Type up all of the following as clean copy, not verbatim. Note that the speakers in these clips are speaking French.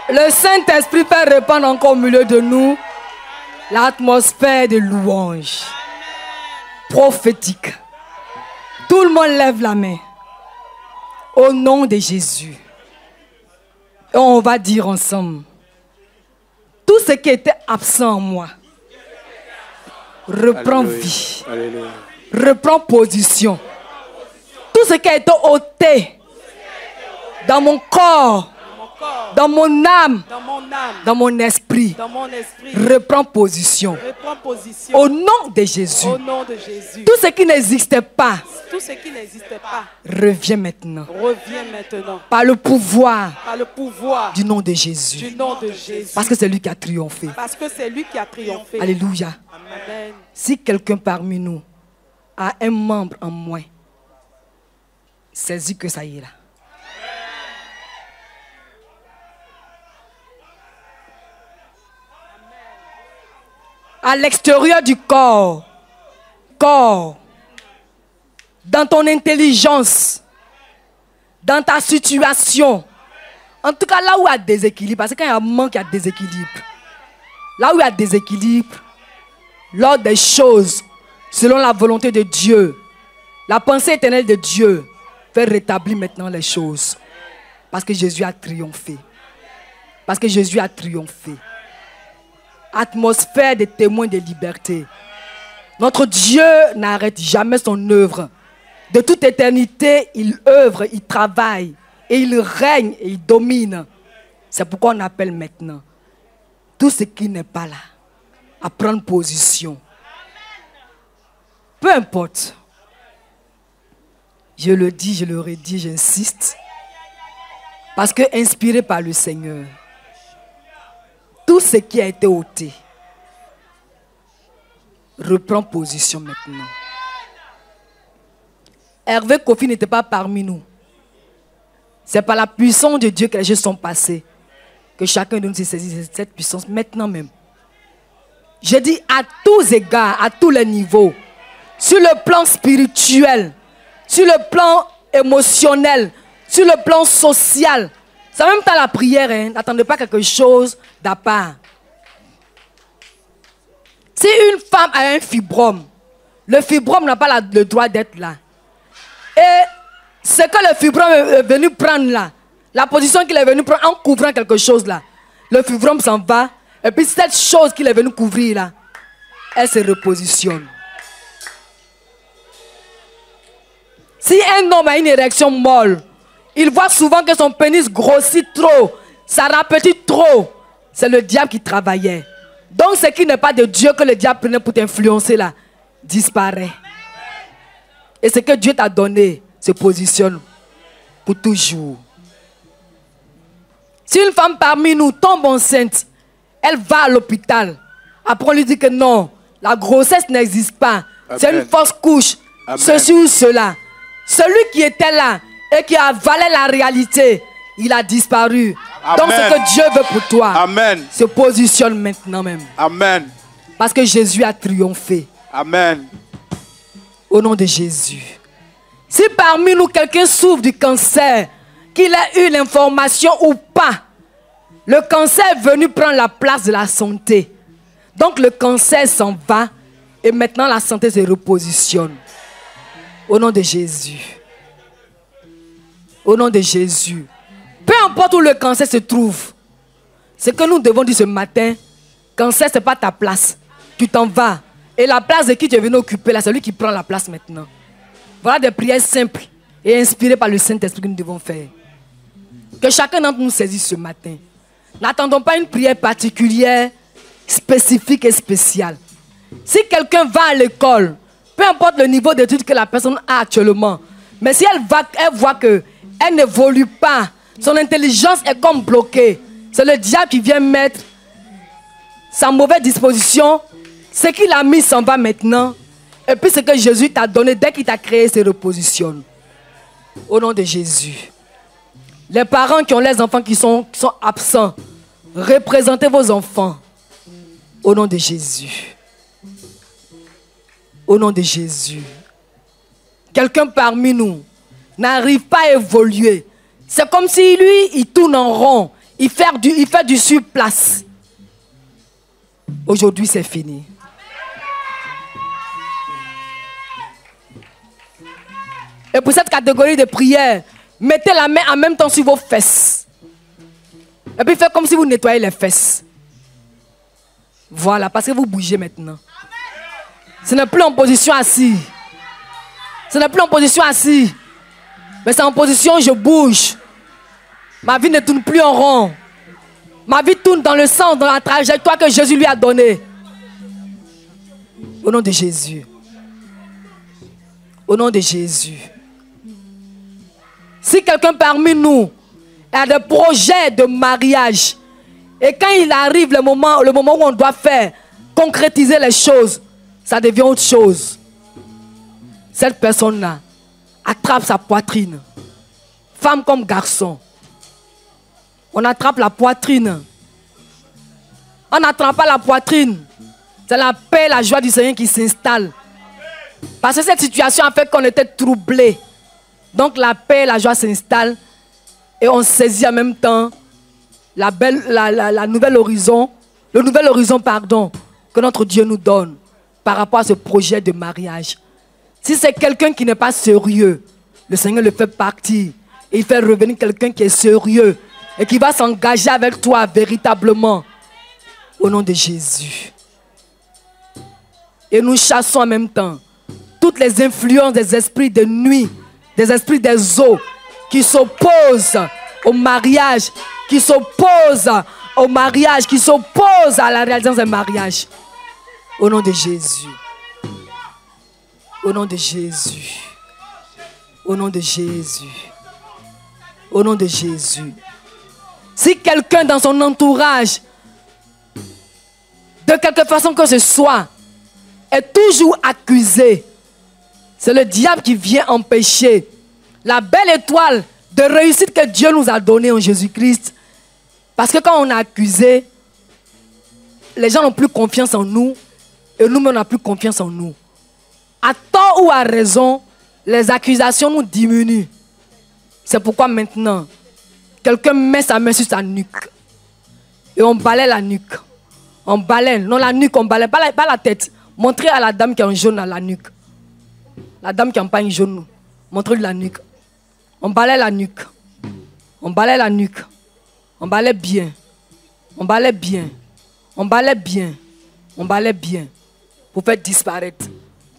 Le Saint-Esprit fait répandre encore au milieu de nous l'atmosphère de louange prophétique. Tout le monde lève la main. Au nom de Jésus. Et on va dire ensemble. Tout ce qui était absent en moi reprend vie. Alléluia. Reprend position. Tout ce qui a été ôté dans mon corps, dans mon âme, dans mon esprit, reprend position. Au nom de Jésus. Tout ce qui n'existait pas, revient maintenant. Par le pouvoir du nom de Jésus. Parce que c'est lui qui a triomphé. Alléluia. Amen. Si quelqu'un parmi nous a un membre en moins, saisis que ça y est là. À l'extérieur du corps, dans ton intelligence, dans ta situation, en tout cas là où il y a déséquilibre, parce que quand il y a un manque, il y a déséquilibre. Là où il y a déséquilibre, l'ordre des choses, selon la volonté de Dieu, la pensée éternelle de Dieu, fait rétablir maintenant les choses. Parce que Jésus a triomphé. Parce que Jésus a triomphé. Atmosphère de témoins de liberté. Notre Dieu n'arrête jamais son œuvre. De toute éternité, il œuvre, il travaille, et il règne, et il domine. C'est pourquoi on appelle maintenant tout ce qui n'est pas là à prendre position. Peu importe. Je le dis, je le redis, j'insiste. Parce que inspiré par le Seigneur, tout ce qui a été ôté reprend position maintenant. Hervé Kofi n'était pas parmi nous. C'est par la puissance de Dieu que les choses sont passées. Que chacun de nous s'est saisi de cette puissance maintenant même. Je dis à tous égards, à tous les niveaux, sur le plan spirituel, sur le plan émotionnel, sur le plan social. C'est même pas la prière, hein. N'attendez pas quelque chose d'à part. Si une femme a un fibrome, le fibrome n'a pas le droit d'être là. Et ce que le fibrome est venu prendre là, la position qu'il est venu prendre en couvrant quelque chose là, le fibrome s'en va. Et puis cette chose qu'il est venu couvrir là, elle se repositionne. Si un homme a une érection molle, il voit souvent que son pénis grossit trop, ça rapetit trop. C'est le diable qui travaillait. Donc ce qui n'est pas de Dieu que le diable prenait pour t'influencer là, disparaît. Et ce que Dieu t'a donné se positionne pour toujours. Si une femme parmi nous tombe enceinte, elle va à l'hôpital. Après on lui dit que non, la grossesse n'existe pas. C'est une fausse couche. Amen. Ceci ou cela. Celui qui était là et qui avalait la réalité, il a disparu. Amen. Donc ce que Dieu veut pour toi, amen, se positionne maintenant même. Amen. Parce que Jésus a triomphé. Amen. Au nom de Jésus. Si parmi nous quelqu'un souffre du cancer, qu'il ait eu l'information ou pas, le cancer est venu prendre la place de la santé. Donc le cancer s'en va et maintenant la santé se repositionne. Au nom de Jésus. Au nom de Jésus. Peu importe où le cancer se trouve, ce que nous devons dire ce matin, cancer, ce n'est pas ta place. Tu t'en vas. Et la place de qui tu es venu occuper là, c'est lui qui prend la place maintenant. Voilà des prières simples et inspirées par le Saint-Esprit que nous devons faire. Que chacun d'entre nous saisisse ce matin. N'attendons pas une prière particulière, spécifique et spéciale. Si quelqu'un va à l'école, peu importe le niveau d'études que la personne a actuellement, mais si elle voit qu'elle n'évolue pas, son intelligence est comme bloquée, c'est le diable qui vient mettre sa mauvaise disposition. Ce qu'il a mis s'en va maintenant. Et puis ce que Jésus t'a donné, dès qu'il t'a créé, se repositionne. Au nom de Jésus. Les parents qui ont les enfants qui sont absents, représentez vos enfants. Au nom de Jésus. Au nom de Jésus. Quelqu'un parmi nous n'arrive pas à évoluer. C'est comme si lui, il tourne en rond. Il fait du surplace. Aujourd'hui, c'est fini. Et pour cette catégorie de prière, mettez la main en même temps sur vos fesses. Et puis faites comme si vous nettoyez les fesses. Voilà, parce que vous bougez maintenant. Ce n'est plus en position assise. Ce n'est plus en position assise. Mais c'est en position je bouge. Ma vie ne tourne plus en rond. Ma vie tourne dans le sens, dans la trajectoire que Jésus lui a donnée. Au nom de Jésus. Au nom de Jésus. Si quelqu'un parmi nous a des projets de mariage, et quand il arrive le moment où on doit faire, concrétiser les choses, ça devient autre chose. Cette personne-là attrape sa poitrine. Femme comme garçon. On attrape la poitrine. On n'attrape pas la poitrine. C'est la paix, la joie du Seigneur qui s'installe. Parce que cette situation a fait qu'on était troublés. Donc la paix, la joie s'installe. Et on saisit en même temps le nouvel horizon que notre Dieu nous donne par rapport à ce projet de mariage. Si c'est quelqu'un qui n'est pas sérieux, le Seigneur le fait partir. Et il fait revenir quelqu'un qui est sérieux et qui va s'engager avec toi véritablement. Au nom de Jésus. Et nous chassons en même temps toutes les influences des esprits de nuit, des esprits des eaux qui s'opposent au mariage, qui s'opposent au mariage, qui s'opposent à la réalisation des mariages. Au nom de Jésus. Au nom de Jésus. Au nom de Jésus. Au nom de Jésus. Si quelqu'un dans son entourage, de quelque façon que ce soit, est toujours accusé, c'est le diable qui vient empêcher la belle étoile de réussite que Dieu nous a donnée en Jésus-Christ. Parce que quand on est accusé, les gens n'ont plus confiance en nous et nous-mêmes on n'a plus confiance en nous. À tort ou à raison, les accusations nous diminuent. C'est pourquoi maintenant, quelqu'un met sa main sur sa nuque et on balaie la nuque. On balaie, non la nuque, on balaie, pas la tête. Montrez à la dame qui a un jaune à la nuque. La dame qui n'a pas un jaune, montrez-lui la nuque. On balaie la nuque. On balaie la nuque. On balaie bien. On balaie bien. On balaie bien. On balaie bien. Pour faire disparaître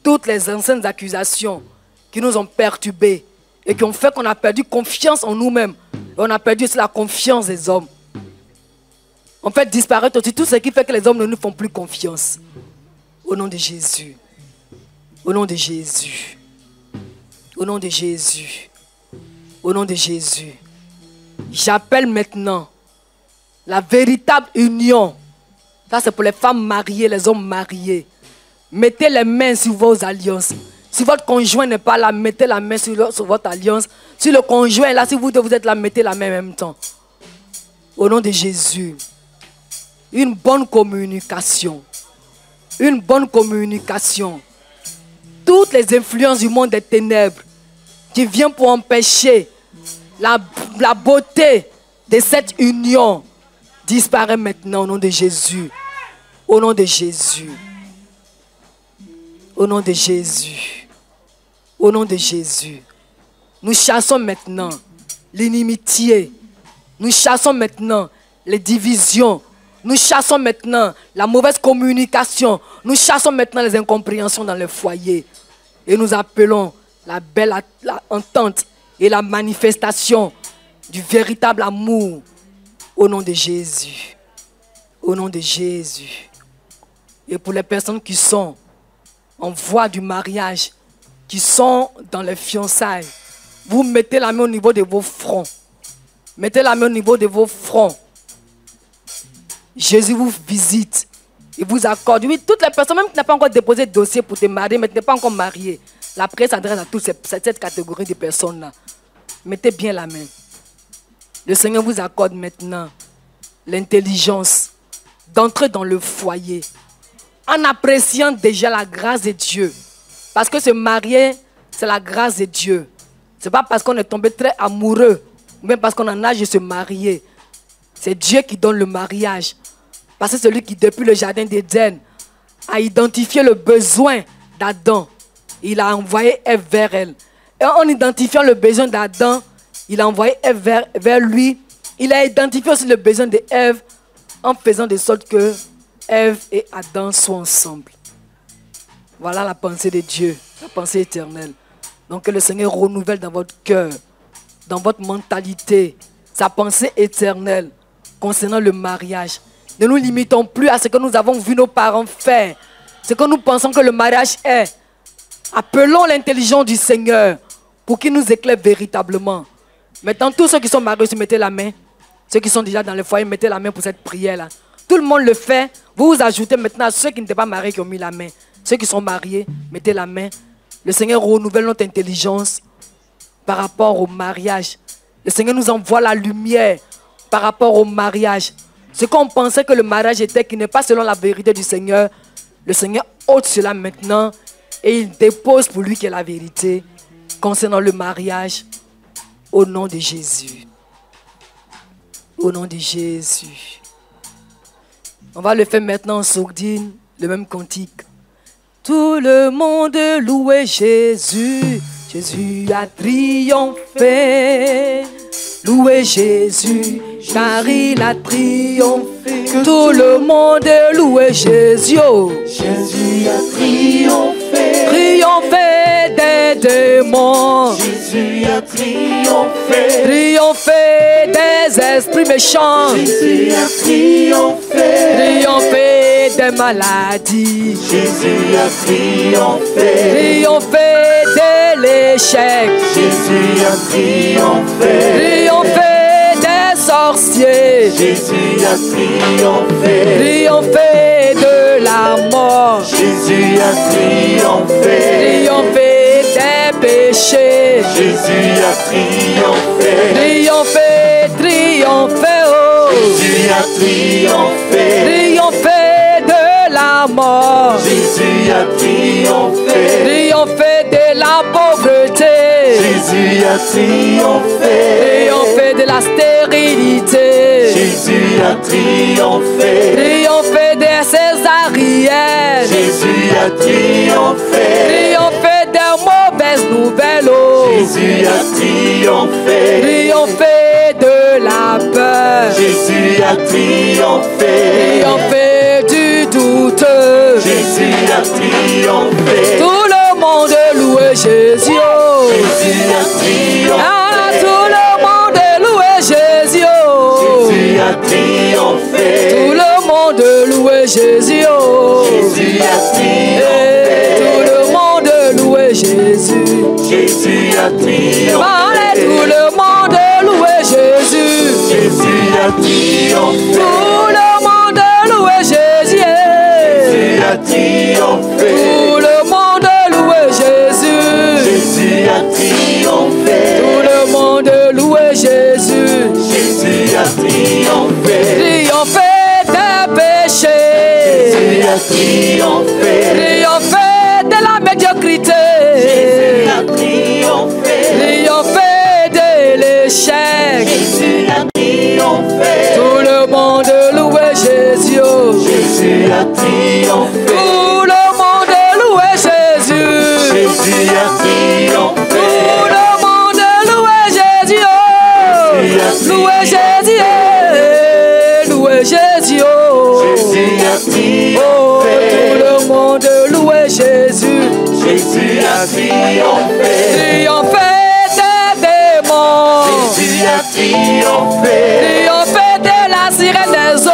toutes les anciennes accusations qui nous ont perturbés et qui ont fait qu'on a perdu confiance en nous-mêmes. Et on a perdu aussi la confiance des hommes. On fait disparaître aussi tout ce qui fait que les hommes ne nous font plus confiance. Au nom de Jésus. Au nom de Jésus. Au nom de Jésus. Au nom de Jésus. J'appelle maintenant la véritable union. Ça c'est pour les femmes mariées, les hommes mariés. Mettez les mains sur vos alliances. Si votre conjoint n'est pas là, mettez la main sur votre alliance. Si le conjoint est là, si vous êtes là, mettez la main en même temps. Au nom de Jésus. Une bonne communication. Une bonne communication. Toutes les influences du monde des ténèbres qui viennent pour empêcher la beauté de cette union disparaît maintenant au nom de Jésus. Au nom de Jésus. Au nom de Jésus. Au nom de Jésus. Nous chassons maintenant l'inimitié. Nous chassons maintenant les divisions. Nous chassons maintenant la mauvaise communication. Nous chassons maintenant les incompréhensions dans le foyer. Et nous appelons la belle entente et la manifestation du véritable amour au nom de Jésus. Au nom de Jésus. Et pour les personnes qui sont en voie du mariage, qui sont dans les fiançailles, vous mettez la main au niveau de vos fronts. Mettez la main au niveau de vos fronts. Jésus vous visite. Il vous accorde. Oui, toutes les personnes, même qui n'ont pas encore déposé de dossier pour te marier, mais qui n'ont pas encore marié, la prière s'adresse à toute cette catégorie de personnes-là. Mettez bien la main. Le Seigneur vous accorde maintenant l'intelligence d'entrer dans le foyer en appréciant déjà la grâce de Dieu. Parce que se marier, c'est la grâce de Dieu. Ce n'est pas parce qu'on est tombé très amoureux, ou même parce qu'on en a âge de se marier. C'est Dieu qui donne le mariage. Parce que c'est lui qui, depuis le jardin d'Éden, a identifié le besoin d'Adam. Il a envoyé Ève vers elle. Et en identifiant le besoin d'Adam, il a envoyé Ève vers lui. Il a identifié aussi le besoin d'Ève en faisant de sorte que Ève et Adam soient ensemble. Voilà la pensée de Dieu, la pensée éternelle. Donc que le Seigneur renouvelle dans votre cœur, dans votre mentalité, sa pensée éternelle concernant le mariage. Ne nous limitons plus à ce que nous avons vu nos parents faire, ce que nous pensons que le mariage est. Appelons l'intelligence du Seigneur pour qu'il nous éclaire véritablement. Maintenant, tous ceux qui sont mariés, mettez la main. Ceux qui sont déjà dans le foyer, mettez la main pour cette prière-là. Tout le monde le fait. Vous vous ajoutez maintenant à ceux qui n'étaient pas mariés qui ont mis la main. Ceux qui sont mariés, mettez la main. Le Seigneur renouvelle notre intelligence par rapport au mariage. Le Seigneur nous envoie la lumière par rapport au mariage. Ce qu'on pensait que le mariage était, qui n'est pas selon la vérité du Seigneur, le Seigneur ôte cela maintenant et il dépose pour lui qui est la vérité concernant le mariage au nom de Jésus. Au nom de Jésus. On va le faire maintenant en sourdine, le même cantique. Tout le monde louait Jésus. Jésus a triomphé. Louez Jésus, car il a triomphé. Tout le monde louait Jésus. Jésus a triomphé. Triomphé des démons. Jésus a triomphé. Triomphé des esprits méchants. Jésus a triomphé. Triomphé des maladies. Jésus a triomphé. Triomphé de l'échec. Jésus a triomphé. Triomphé des sorciers. Jésus a triomphé. Triomphé de la mort. Jésus a triomphé. Triomphé des péchés. Jésus a triomphé. Triomphé, triomphé, oh. Jésus a triomphé. Triomphé de la mort. Jésus a triomphé. Triomphé de la pauvreté. Jésus a triomphé. Triomphé de la stérilité. Jésus a triomphé. Triomphé des césariennes. Jésus a triomphé. Triomphé des mauvaises nouvelles, oh. Jésus a triomphé. Triomphé de la peur. Jésus a triomphé. Triomphé du doute. Jésus a triomphé. Tout le monde loue Jésus, oh. Jésus a triomphé. Ah, tout le monde loue Jésus, oh. Jésus a triomphé. Tout le monde loue Jésus, oh. Jésus a triomphé. Tout le monde loue Jésus. Jésus a triomphé. Allez, tout le monde loue Jésus. Jésus a triomphé. Tout le monde loue Jésus. Jésus a triomphé. Tout le monde loue Jésus. Jésus a triomphé. Tout le monde loue Jésus. Jésus a triomphé. Triomphé des péchés. Jésus a triomphé. Triomphé de la médiocrité. Jésus a triomphé. Triomphé de l'échec. Jésus a triomphé. Tout le monde loue Jésus. Jésus a triomphé. Tout le monde loue Jésus. Jésus a triomphé. Tout le monde loue Jésus. Louez Jésus. Louez Jésus. Jésus a triomphé. Oh, tout le monde loue Jésus. Jésus a triomphé. Triomphé des démons. Jésus a triomphé. Triomphé de la sirène des eaux.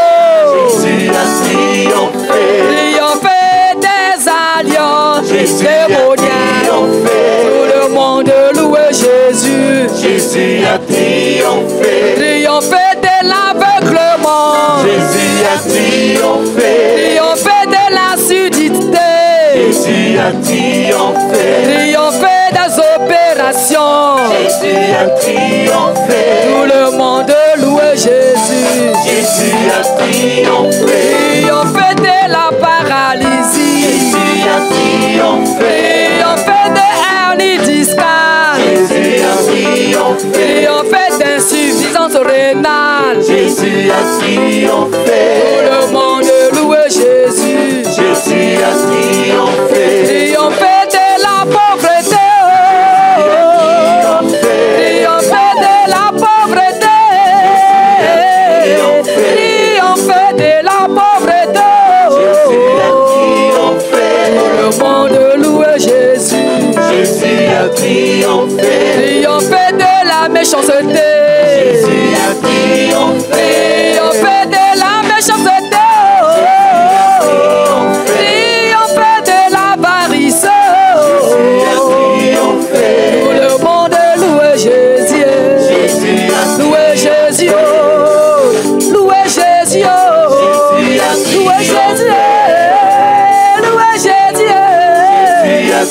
Jésus a triomphé. Triomphé des alliances Jésus a démoniaques. triomphé. Tout le monde loue Jésus. Jésus a triomphé. Triomphé de l'aveuglement. Jésus a triomphé. Triomphé de la sudité. Jésus a triomphé. Triomphé des opérations. Jésus a triomphé. Tout le monde loue Jésus. Jésus a triomphé. Triomphé de la paralysie. Jésus a triomphé. Triomphé de hernie discale. Jésus a triomphé. Triomphé d'insuffisance rénale. Jésus a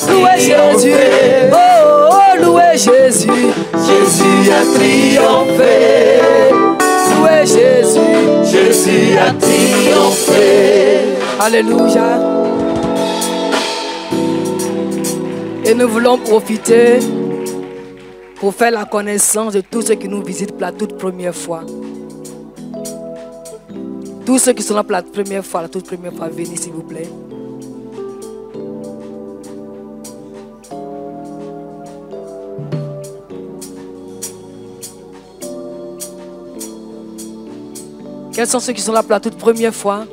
louez Jésus. triomphé. Oh, oh, louez Jésus. Jésus a triomphé. Louez Jésus. Jésus a triomphé. Alléluia. Et nous voulons profiter pour faire la connaissance de tous ceux qui nous visitent pour la toute première fois. Tous ceux qui sont là pour la première fois, venez s'il vous plaît. Quels sont ceux qui sont là pour la toute première fois?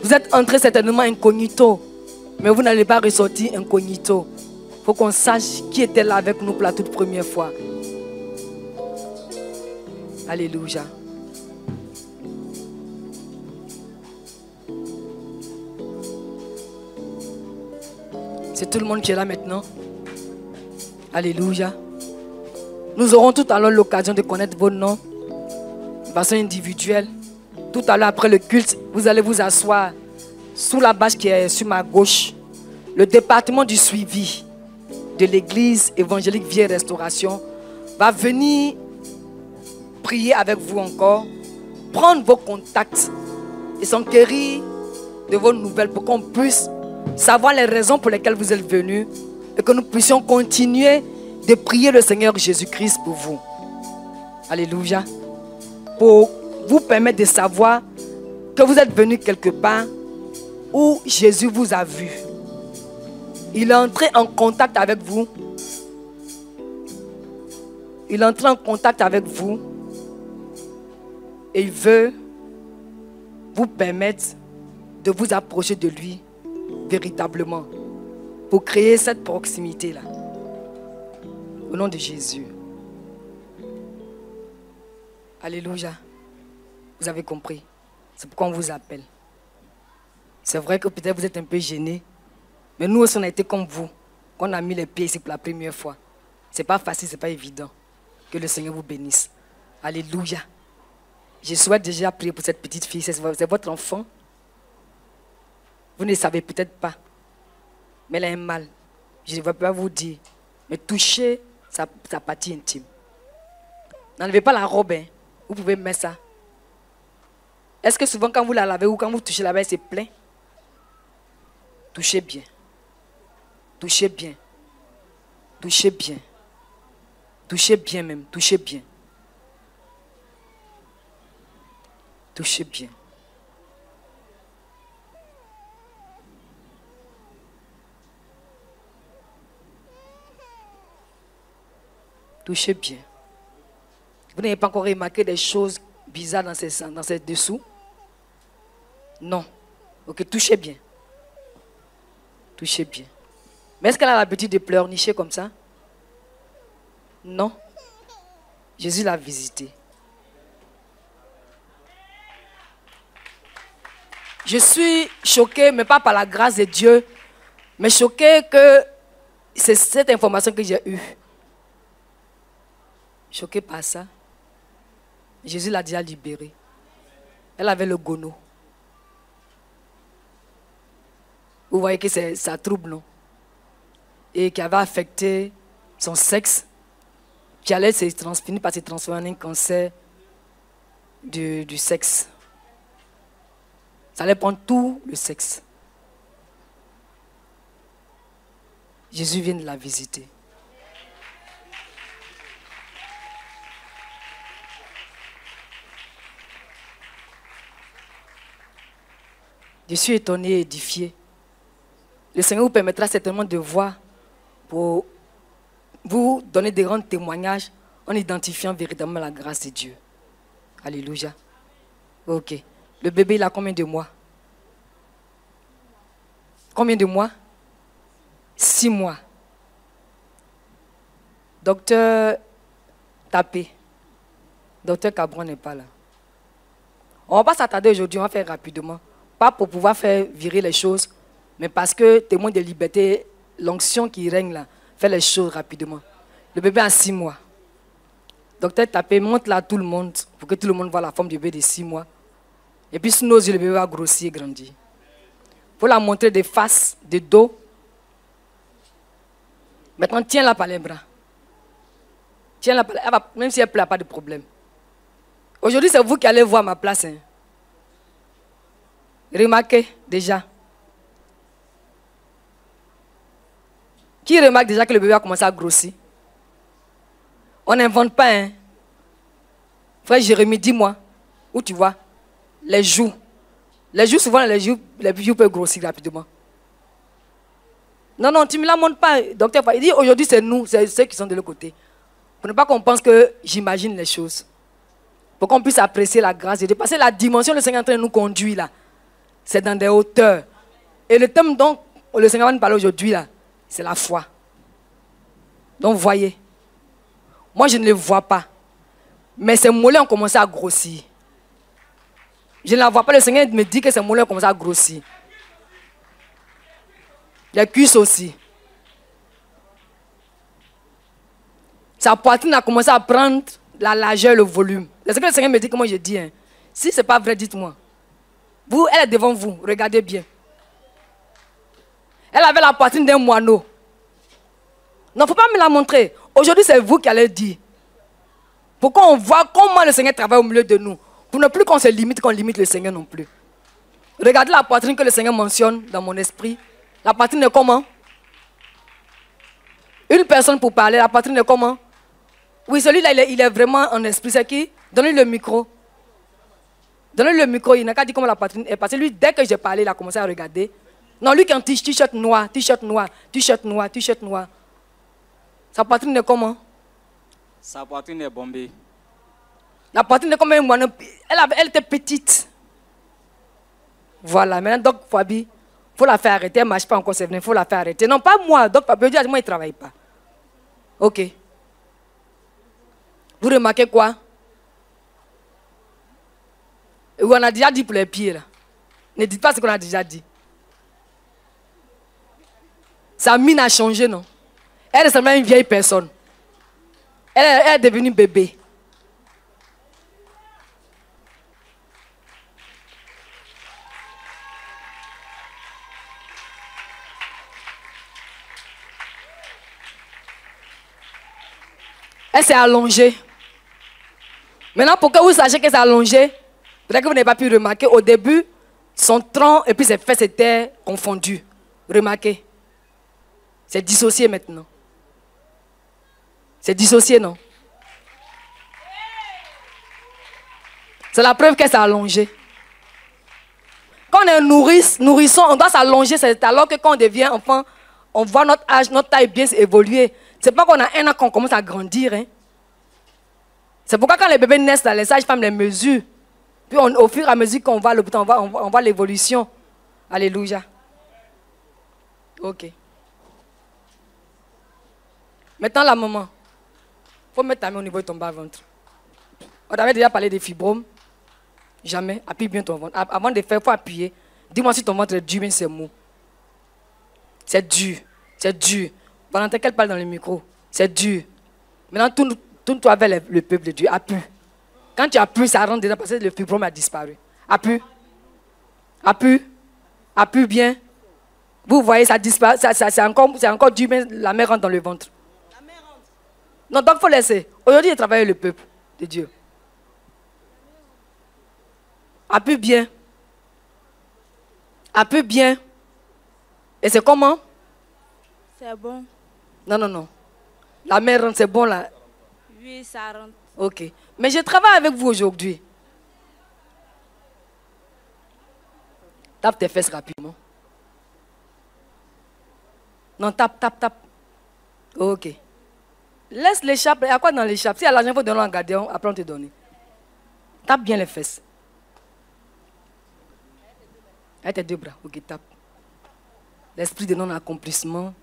Vous êtes entrés certainement incognito, mais vous n'allez pas ressortir incognito. Il faut qu'on sache qui était là avec nous pour la toute première fois. Alléluia. C'est tout le monde qui est là maintenant. Alléluia. Nous aurons tout à l'heure l'occasion de connaître vos noms de façon individuelle. Tout à l'heure, après le culte, vous allez vous asseoir sous la bâche qui est sur ma gauche. Le département du suivi de l'église évangélique Vieille Restauration va venir prier avec vous encore, prendre vos contacts et s'enquérir de vos nouvelles pour qu'on puisse savoir les raisons pour lesquelles vous êtes venus et que nous puissions continuer de prier le Seigneur Jésus-Christ pour vous. Alléluia. Pour vous permettre de savoir que vous êtes venus quelque part où Jésus vous a vu. Il est entré en contact avec vous. Il est entré en contact avec vous. Et il veut vous permettre de vous approcher de lui véritablement pour créer cette proximité-là. Au nom de Jésus. Alléluia. Vous avez compris. C'est pourquoi on vous appelle. C'est vrai que peut-être vous êtes un peu gênés. Mais nous aussi on a été comme vous. Quand on a mis les pieds ici pour la première fois. C'est pas facile, c'est pas évident. Que le Seigneur vous bénisse. Alléluia. Je souhaite déjà prier pour cette petite fille. C'est votre enfant. Vous ne savez peut-être pas. Mais elle a un mal. Je ne vais pas vous dire. Mais touchez sa partie intime. N'enlevez pas la robe. Hein. Vous pouvez mettre ça. Est-ce que souvent quand vous la lavez ou quand vous touchez la baie, c'est plein? Touchez bien. Touchez bien. Touchez bien. Touchez bien même. Touchez bien. Touchez bien. Touchez bien. Vous n'avez pas encore remarqué des choses bizarres dans ces dessous? Non. Ok, touchez bien. Touchez bien. Mais est-ce qu'elle a l'habitude de pleurnicher comme ça? Non. Jésus l'a visité. Je suis choquée, mais pas par la grâce de Dieu, mais choquée que c'est cette information que j'ai eue. Choquée par ça. Jésus l'a déjà libérée. Elle avait le gono. Vous voyez que ça trouble, non? Et qui avait affecté son sexe, qui allait finir par se transformer en un cancer du sexe. Ça allait prendre tout le sexe. Jésus vient de la visiter. Je suis étonné et édifié. Le Seigneur vous permettra certainement de voir pour vous donner des grands témoignages en identifiant véritablement la grâce de Dieu. Alléluia. Ok. Le bébé, il a combien de mois? Combien de mois? 6 mois. Docteur Tapé. Docteur Cabron n'est pas là. On ne va pas s'attarder aujourd'hui, on va faire rapidement. Pas pour pouvoir faire virer les choses, mais parce que témoin de liberté, l'onction qui règne là, fait les choses rapidement. Le bébé a 6 mois. Docteur Tapé, montre là à tout le monde, pour que tout le monde voit la forme du bébé de 6 mois. Et puis sous nos yeux, le bébé va grossir et grandir. faut la montrer de face, de dos. Maintenant, tiens-la par les bras. Tiens-la par les bras. Même si elle ne pleure, pas de problème. Aujourd'hui, c'est vous qui allez voir ma place. Hein. Remarquez déjà. Qui remarque déjà que le bébé a commencé à grossir? On n'invente pas. Hein. Frère Jérémie, dis-moi. Où tu vois? Les joues. Les joues, souvent, les joues peuvent grossir rapidement. Non, tu ne me la montres pas, docteur. Il dit aujourd'hui, c'est nous, c'est ceux qui sont de l'autre côté. Pour ne pas qu'on pense que j'imagine les choses. Pour qu'on puisse apprécier la grâce de Dieu. Parce que la dimension, le Seigneur est en train de nous conduire là. C'est dans des hauteurs. Et le thème dont le Seigneur va nous parler aujourd'hui là, c'est la foi. Donc, voyez. Moi, je ne le vois pas. Mais ces mollets ont commencé à grossir. Je ne la vois pas. Le Seigneur me dit que ces mollets ont commencé à grossir. Les cuisses aussi. Sa poitrine a commencé à prendre la largeur, le volume. C'est ce que le Seigneur me dit que moi je dis. Hein. Si ce n'est pas vrai, dites-moi. Vous, elle est devant vous. Regardez bien. Elle avait la poitrine d'un moineau. Non, il ne faut pas me la montrer. Aujourd'hui, c'est vous qui allez dire. Pour qu'on voit comment le Seigneur travaille au milieu de nous. Pour ne plus qu'on se limite, qu'on limite le Seigneur non plus. Regardez la poitrine que le Seigneur mentionne dans mon esprit. La poitrine est comment? Une personne pour parler, la poitrine est comment? Oui, celui-là, il est vraiment en esprit. C'est qui? Donnez-lui le micro. Donnez-lui le micro, il n'a qu'à dire comment la poitrine est. Parce que lui, dès que j'ai parlé, il a commencé à regarder. Non, lui qui a un t-shirt noir, t-shirt noir, t-shirt noir, t-shirt noir. Sa poitrine est comment? Sa poitrine est bombée. La poitrine est comme un moineau. Elle était petite. Voilà, maintenant, Doc Fabi, il faut la faire arrêter. Elle ne marche pas encore, c'est vrai, il faut la faire arrêter. Non, pas moi, Doc Fabi, moi, il ne travaille pas. Ok. Vous remarquez quoi? On a déjà dit pour les pieds, là. Ne dites pas ce qu'on a déjà dit. Sa mine a changé, non? Elle ressemblait à une vieille personne. Elle est devenue bébé. Elle s'est allongée. Maintenant, pour que vous sachiez qu'elle s'est allongée, peut-être que vous n'avez pas pu remarquer, au début, son tronc et puis ses fesses étaient confondus. Remarquez. C'est dissocié maintenant. C'est dissocié, non? C'est la preuve qu'elle s'est allongée. Quand on est nourrisson, on doit s'allonger. C'est alors que quand on devient enfant, on voit notre âge, notre taille bien évoluer. C'est pas qu'on a un an qu'on commence à grandir. Hein. C'est pourquoi quand les bébés naissent, les sages-femmes les mesurent. Puis au fur et à mesure qu'on va à l'hôpital, on voit l'évolution. Alléluia. Ok. Maintenant la maman. Il faut mettre ta main au niveau de ton bas-ventre. On avait déjà parlé des fibromes. Jamais. Appuie bien ton ventre. Avant de faire, il faut appuyer. Dis-moi si ton ventre est dur, mais c'est mou. C'est dur. C'est dur. Valentin, qu'elle parle dans le micro. C'est dur. Maintenant, tourne-toi vers le peuple de Dieu. Appuie. Quand tu appuies, ça rentre dedans parce que le fibrome a disparu. Appuie. Appuie. Appuie bien. Vous voyez, ça disparaît. C'est encore dur, mais la mère rentre dans le ventre. La mère rentre. Non, donc il faut laisser. Aujourd'hui, il travaille le peuple de Dieu. Appuie bien. Appuie bien. Et c'est comment? C'est bon. Non. La mère rentre, c'est bon là? Oui, ça rentre. Ok. Mais je travaille avec vous aujourd'hui. Tape tes fesses rapidement. Non, tape. Ok. Laisse l'échappe. Il y a quoi dans l'échappe? Si il y a l'argent, il faut donner un gardien. Après, on te donne. Tape bien les fesses. Avec tes deux bras. Ok, tape. L'esprit de non-accomplissement,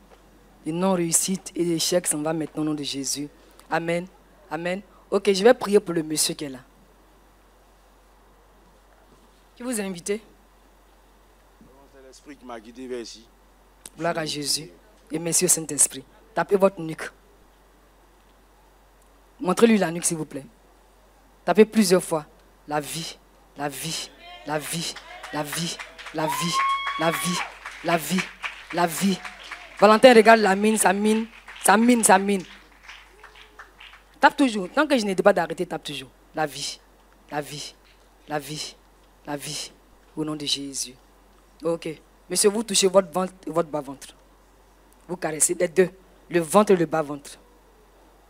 de non-réussite et d'échec s'en va maintenant au nom de Jésus. Amen. Amen. Ok, je vais prier pour le monsieur qui est là. Qui vous a invité? C'est l'esprit qui m'a guidé vers ici. Gloire à Jésus et merci au Saint-Esprit. Tapez votre nuque. Montrez-lui la nuque, s'il vous plaît. Tapez plusieurs fois. La vie, la vie, la vie, la vie, la vie, La vie, la vie, la vie. Valentin regarde la mine, sa mine, sa mine, sa mine. Tape toujours. Tant que je n'ai pas d'arrêter, tape toujours. La vie, la vie, la vie, la vie. Au nom de Jésus. Ok. Monsieur, vous touchez votre ventre et votre bas-ventre. Vous caressez les deux. Le ventre et le bas-ventre.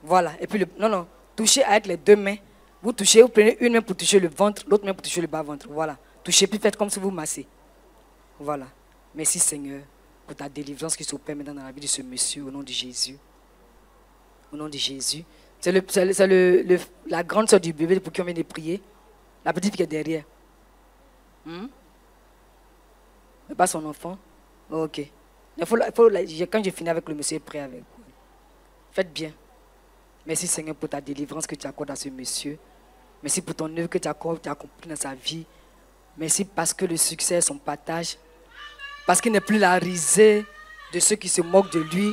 Voilà. Et puis, non. Touchez avec les deux mains. Vous touchez, vous prenez une main pour toucher le ventre, l'autre main pour toucher le bas-ventre. Voilà. Touchez, puis faites comme si vous massez. Voilà. Merci Seigneur pour ta délivrance qui s'opère maintenant dans la vie de ce monsieur, au nom de Jésus. Au nom de Jésus. C'est la grande soeur du bébé pour qui on vient de prier. La petite qui est derrière. C'est pas son enfant? Ok. Quand j'ai fini avec le monsieur, prêt avec vous. Faites bien. Merci Seigneur pour ta délivrance que tu accordes à ce monsieur. Merci pour ton œuvre que tu as accompli dans sa vie. Merci parce que le succès est son partage. Parce qu'il n'est plus la risée de ceux qui se moquent de lui.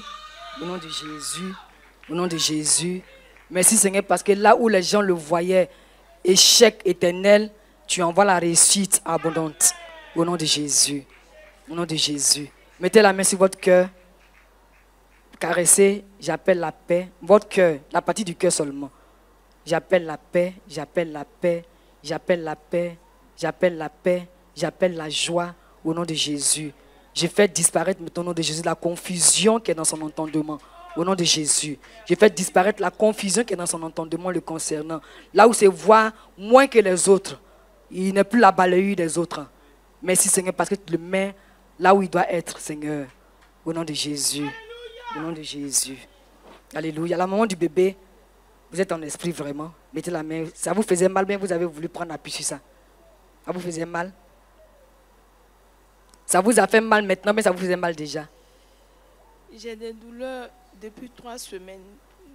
Au nom de Jésus. Au nom de Jésus. Merci Seigneur parce que là où les gens le voyaient, échec éternel, tu envoies la réussite abondante. Au nom de Jésus. Au nom de Jésus. Mettez la main sur votre cœur. Caressez, j'appelle la paix. Votre cœur, la partie du cœur seulement. J'appelle la paix, j'appelle la paix, j'appelle la paix, j'appelle la paix, j'appelle la joie au nom de Jésus. Je fais disparaître au nom de Jésus la confusion qui est dans son entendement. Au nom de Jésus. Je fais disparaître la confusion qui est dans son entendement le concernant. Là où c'est voir moins que les autres. Il n'est plus la balayure des autres. Merci Seigneur parce que tu le mets là où il doit être, Seigneur. Au nom de Jésus. Au nom de Jésus. Alléluia. La maman du bébé, vous êtes en esprit vraiment. Mettez la main. Ça vous faisait mal, bien vous avez voulu prendre appui sur ça. Ça vous faisait mal. Ça vous a fait mal maintenant, mais ça vous faisait mal déjà. J'ai des douleurs depuis 3 semaines.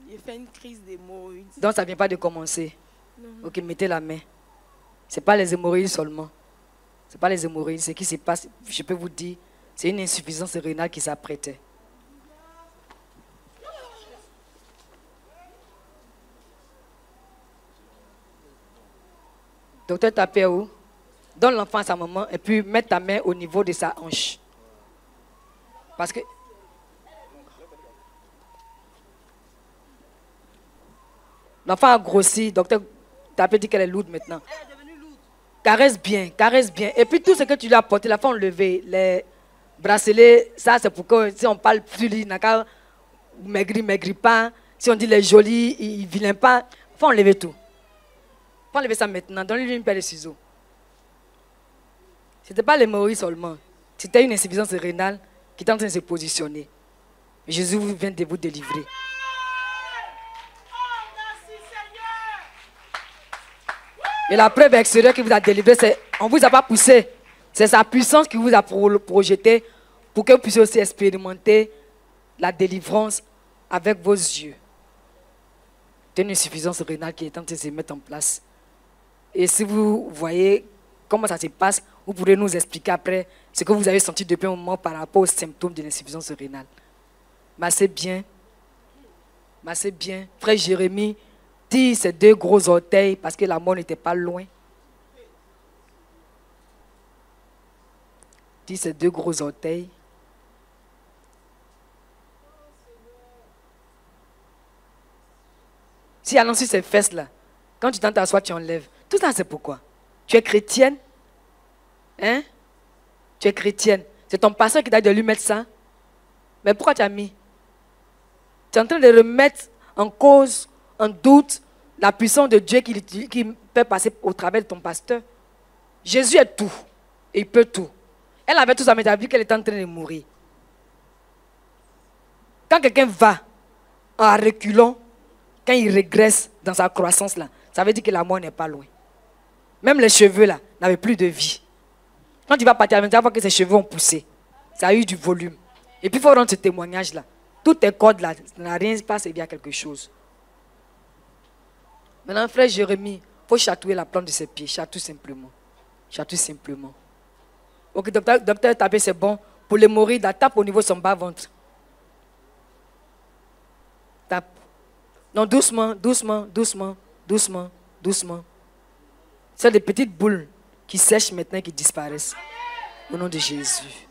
J'ai fait une crise d'hémorroïdes. Donc ça ne vient pas de commencer. Non. Ok, mettez la main. Ce n'est pas les hémorroïdes seulement. Ce n'est pas les hémorroïdes. Ce qui se passe, je peux vous dire, c'est une insuffisance rénale qui s'apprêtait. Docteur, tapez où? Donne l'enfant à sa maman et puis mets ta main au niveau de sa hanche. Parce que l'enfant a grossi. Docteur, tapez dit qu'elle est lourde maintenant. Elle est devenue lourde. Caresse bien, caresse bien. Et puis tout ce que tu lui as apporté, l'enfant enlevé, les bracelets, ça c'est pour que si on parle plus, il n'a qu'à maigri pas. Si on dit les jolis, il vilain pas. Il faut enlever tout. Il faut enlever ça maintenant. Donne-lui une paire de ciseaux. Ce n'était pas l'hémorroïde seulement. C'était une insuffisance rénale qui est en train de se positionner. Jésus vient de vous délivrer. Et la preuve extérieure qui vous a délivré, c'est on ne vous a pas poussé. C'est sa puissance qui vous a projeté pour que vous puissiez aussi expérimenter la délivrance avec vos yeux. C'est une insuffisance rénale qui est en train de se mettre en place. Et si vous voyez comment ça se passe, vous pourrez nous expliquer après ce que vous avez senti depuis un moment par rapport aux symptômes de l'insuffisance rénale. Massez bien. Massez bien. Frère Jérémie, tire ses 2 gros orteils parce que la mort n'était pas loin. Tire ses 2 gros orteils. Si allons sur ces fesses-là, quand tu t'assois, tu enlèves. Tout ça, c'est pourquoi? Tu es chrétienne? Hein? Tu es chrétienne. C'est ton pasteur qui t'a dit de lui mettre ça. Mais pourquoi tu as mis? Tu es en train de remettre en cause, en doute, la puissance de Dieu qui peut passer au travers de ton pasteur. Jésus est tout. Et il peut tout. Elle avait tout ça, mais tu as vu qu'elle était en train de mourir. Quand quelqu'un va en reculant, quand il régresse dans sa croissance là, ça veut dire que la mort n'est pas loin. Même les cheveux là n'avaient plus de vie. Quand tu vas partir à la maison, tu vas voir que ses cheveux ont poussé. Ça a eu du volume. Et puis il faut rendre ce témoignage là. Toutes tes cordes là, ça n'a rien pas servi à quelque chose. Maintenant, frère Jérémie, il faut chatouiller la plante de ses pieds. Chatouille simplement. Chatouille simplement. Ok, docteur tapé, c'est bon. Pour l'hémorroïde, tape au niveau de son bas-ventre. Tape. Non, doucement, doucement, doucement, doucement, doucement. C'est des petites boules qui sèchent maintenant et qui disparaissent. Au nom de Jésus.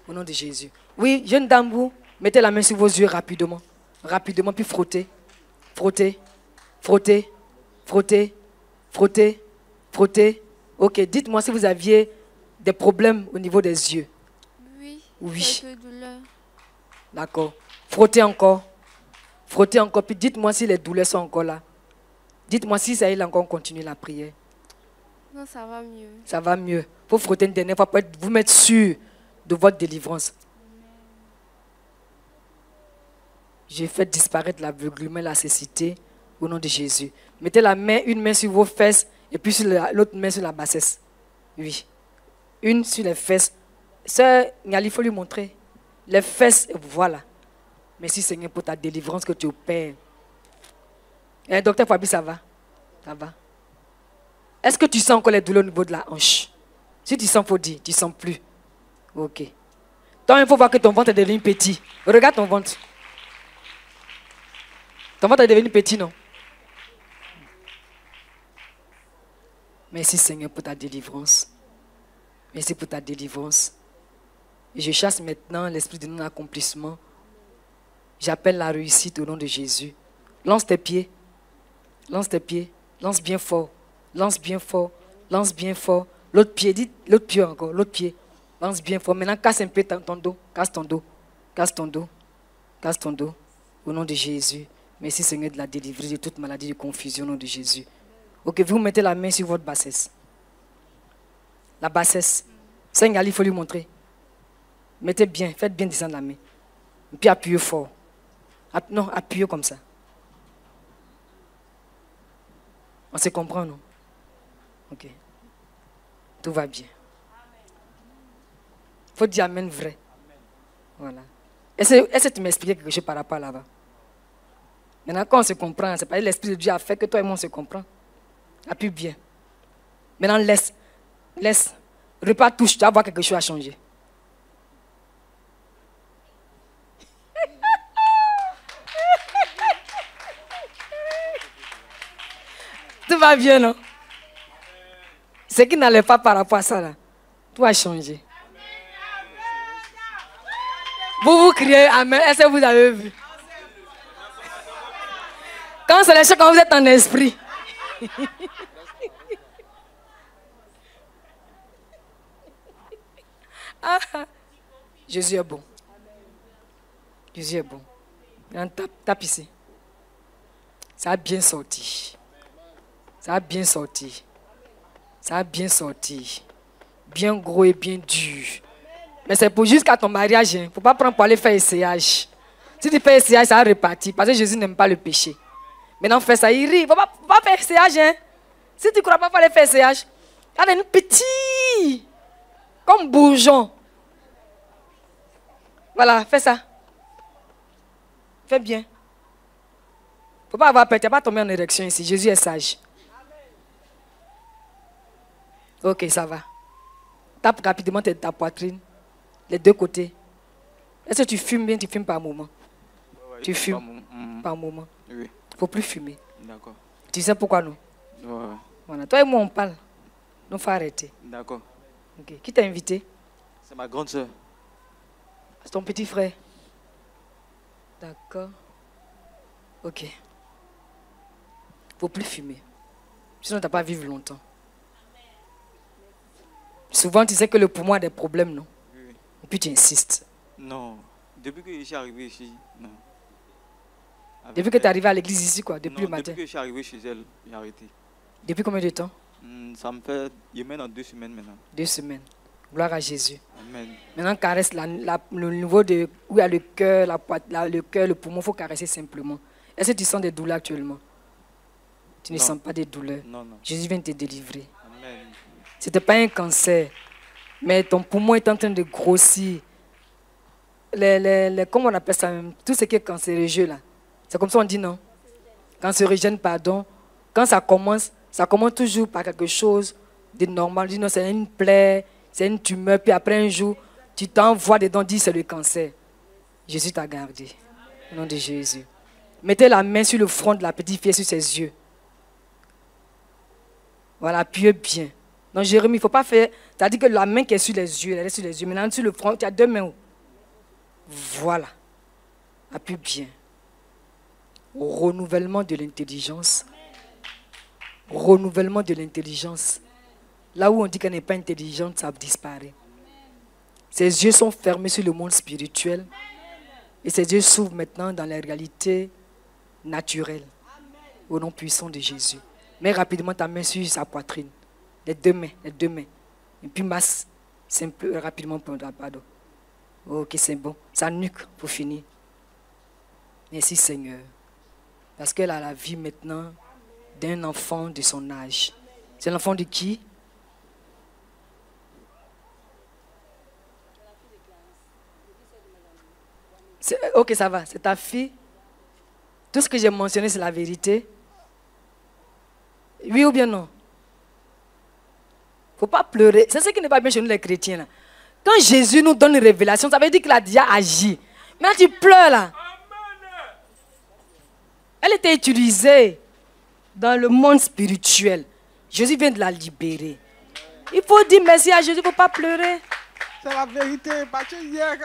Au nom de Jésus. Oui, jeune dame, vous, mettez la main sur vos yeux rapidement. Rapidement, puis frottez. Frottez. Frottez. Frottez. Frottez. Frottez. Ok, dites-moi si vous aviez des problèmes au niveau des yeux. Oui. Oui. Quelques douleurs. D'accord. Frottez encore. Frottez encore. Puis dites-moi si les douleurs sont encore là. Dites-moi si ça y est encore, on continue la prière. Non, ça va mieux. Ça va mieux. Il faut frotter une dernière fois pour vous mettre sûr de votre délivrance. J'ai fait disparaître l'aveuglement, la cécité au nom de Jésus. Mettez la main, une main sur vos fesses et puis l'autre main sur la bassesse. Oui. Une sur les fesses. Sœur Ngali, il faut lui montrer. Les fesses, voilà. Merci Seigneur pour ta délivrance que tu opères. Et docteur Fabi, ça va? Ça va? Est-ce que tu sens encore les douleurs au niveau de la hanche? Si tu sens, il faut dire, tu ne sens plus. Ok. Toi, il faut voir que ton ventre est devenu petit. Regarde ton ventre. Ton ventre est devenu petit, non? Merci Seigneur pour ta délivrance. Merci pour ta délivrance. Et je chasse maintenant l'esprit de non-accomplissement. J'appelle la réussite au nom de Jésus. Lance tes pieds. Lance tes pieds. Lance bien fort. Lance bien fort. Lance bien fort. L'autre pied, dites l'autre pied encore. L'autre pied. Lance bien fort. Maintenant, casse un peu ton dos. Casse ton dos. Casse ton dos. Casse ton dos. Au nom de Jésus. Merci Seigneur de la délivrer de toute maladie de confusion au nom de Jésus. Ok, vous mettez la main sur votre bassesse. La bassesse. Seigneur, il faut lui montrer. Mettez bien, faites bien descendre la main. Et puis appuyez fort. Non, appuyez comme ça. On se comprend, non? Ok. Tout va bien. Il faut dire amen vrai. Voilà. Est-ce que tu m'expliques quelque chose par rapport là-bas? Maintenant, quand on se comprend, c'est pas l'Esprit de Dieu a fait que toi et moi on se comprend. Appuie bien. Maintenant, laisse. Laisse. Repas touche, tu vas voir quelque chose a changé. Tout va bien, non? Ce qui n'allait pas par rapport à ça, là, tout a changé. Vous criez amen. Est-ce que vous avez vu? Quand c'est les choses, quand vous êtes en esprit. Jésus est bon. Jésus est bon. Tape ici. Ça a bien sorti. Ça a bien sorti. Ça a bien sorti. Bien gros et bien dur. Mais c'est pour jusqu'à ton mariage. Il ne faut pas prendre pour aller faire essayage. Si tu fais essayage, ça va repartir. Parce que Jésus n'aime pas le péché. Maintenant, fais ça, il rit. Il ne faut pas faire essayage. Hein. Si tu ne crois pas, il faut aller faire essayage. Il y a des petits. Comme bourgeons. Voilà, fais ça. Fais bien. Il ne faut pas avoir peur. Tu n'as pas tombé en érection ici. Jésus est sage. Ok, ça va. Tape rapidement ta poitrine. Les deux côtés. Est-ce que tu fumes bien? Tu fumes par moment? Ouais, tu fumes par moment? Oui. Il ne faut plus fumer. D'accord. Tu sais pourquoi non? Ouais. Voilà. Toi et moi, on parle. Donc, il faut arrêter. D'accord. Okay. Qui t'a invité? C'est ma grande soeur. C'est ton petit frère. D'accord. Ok. Il ne faut plus fumer. Sinon, tu n'as pas vivre longtemps. Souvent, tu sais que le poumon a des problèmes, non? Oui. Et puis, tu insistes. Non. Depuis que je suis arrivé ici, non. Depuis que tu es arrivé à l'église ici, quoi? Depuis le matin? Depuis que je suis arrivé chez elle, j'ai arrêté. Depuis combien de temps? Ça me fait... Il mène en 2 semaines maintenant. 2 semaines. Gloire à Jésus. Amen. Maintenant, caresse le niveau de où il y a le cœur, le cœur, le poumon, il faut caresser simplement. Est-ce que tu sens des douleurs actuellement? Tu ne sens pas des douleurs. Non, non. Jésus vient te délivrer. Amen. Ce n'était pas un cancer, mais ton poumon est en train de grossir. Comment on appelle ça même? Tout ce qui est cancérigène là. C'est comme ça on dit non? Cancérigène, pardon. Quand ça commence toujours par quelque chose de normal. On dit non, c'est une plaie, c'est une tumeur. Puis après un jour, tu t'envoies dedans, dis c'est le cancer. Jésus t'a gardé. Au nom de Jésus. Mettez la main sur le front de la petite fille, sur ses yeux. Voilà, appuyez bien. Donc Jérémie, il ne faut pas faire... C'est-à-dire que la main qui est sur les yeux, elle est sur les yeux. Maintenant, sur le front, tu as 2 mains. Voilà. Appuie bien. Renouvellement de l'intelligence. Renouvellement de l'intelligence. Là où on dit qu'elle n'est pas intelligente, ça disparaît. Ses yeux sont fermés sur le monde spirituel. Et ses yeux s'ouvrent maintenant dans la réalité naturelle. Au nom puissant de Jésus. Mets rapidement ta main sur sa poitrine. Les 2 mains, les 2 mains. Et puis masse, simple, rapidement, pardon. Ok, c'est bon. Sa nuque, pour finir. Merci Seigneur. Parce qu'elle a la vie maintenant d'un enfant de son âge. C'est l'enfant de qui? Ok, ça va. C'est ta fille. Tout ce que j'ai mentionné, c'est la vérité. Oui ou bien non? Il ne faut pas pleurer. C'est ce qui n'est pas bien chez nous les chrétiens. Là. Quand Jésus nous donne une révélation, ça veut dire qu'il a déjà agi. Maintenant tu pleures là. Elle était utilisée dans le monde spirituel. Jésus vient de la libérer. Il faut dire merci à Jésus, il ne faut pas pleurer. C'est la vérité. Parce que hier,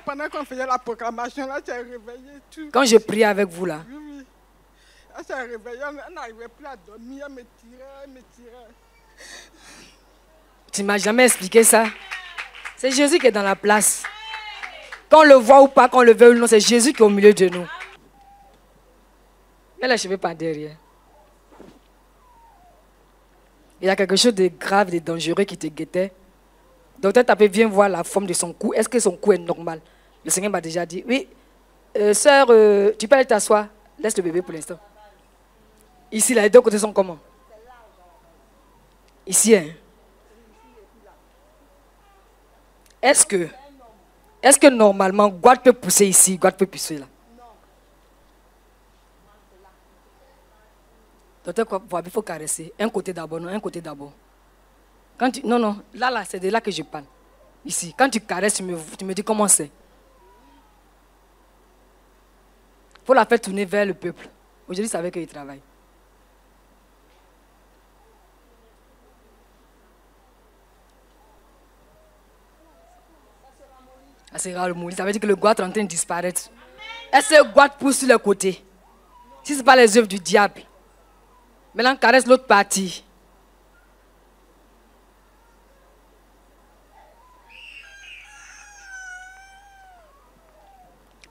pendant qu'on faisait la proclamation, là, tu es réveillé. Quand je priais avec vous là. Oui, oui. Elle s'est réveillée, elle n'arrivait plus à dormir, elle me tirait. Tu ne m'as jamais expliqué ça. C'est Jésus qui est dans la place. Qu'on le voit ou pas, qu'on le veuille ou non, c'est Jésus qui est au milieu de nous. Mais les cheveux par derrière. Il y a quelque chose de grave, de dangereux qui te guettait. Docteur Tapé, viens voir la forme de son cou. Est-ce que son cou est normal? Le Seigneur m'a déjà dit, oui, sœur, tu peux aller t'asseoir. Laisse le bébé pour l'instant. Ici, là, les 2 côtés sont comment? Ici, hein? Est-ce que normalement, Gouad peut pousser ici, Gouad peut pousser là? Docteur, il faut caresser. Un côté d'abord, non, un côté d'abord. Non, là, c'est de là que je parle. Ici, quand tu caresses, tu me dis comment c'est. Il faut la faire tourner vers le peuple. Aujourd'hui, c'est avec eux qu'ils travaillent. Ça sera le mourir. Ça veut dire que le Gouad est en train de disparaître. Est-ce que le Gouad pousse sur le côté? Si ce n'est pas les œuvres du diable. Maintenant, caresse l'autre partie.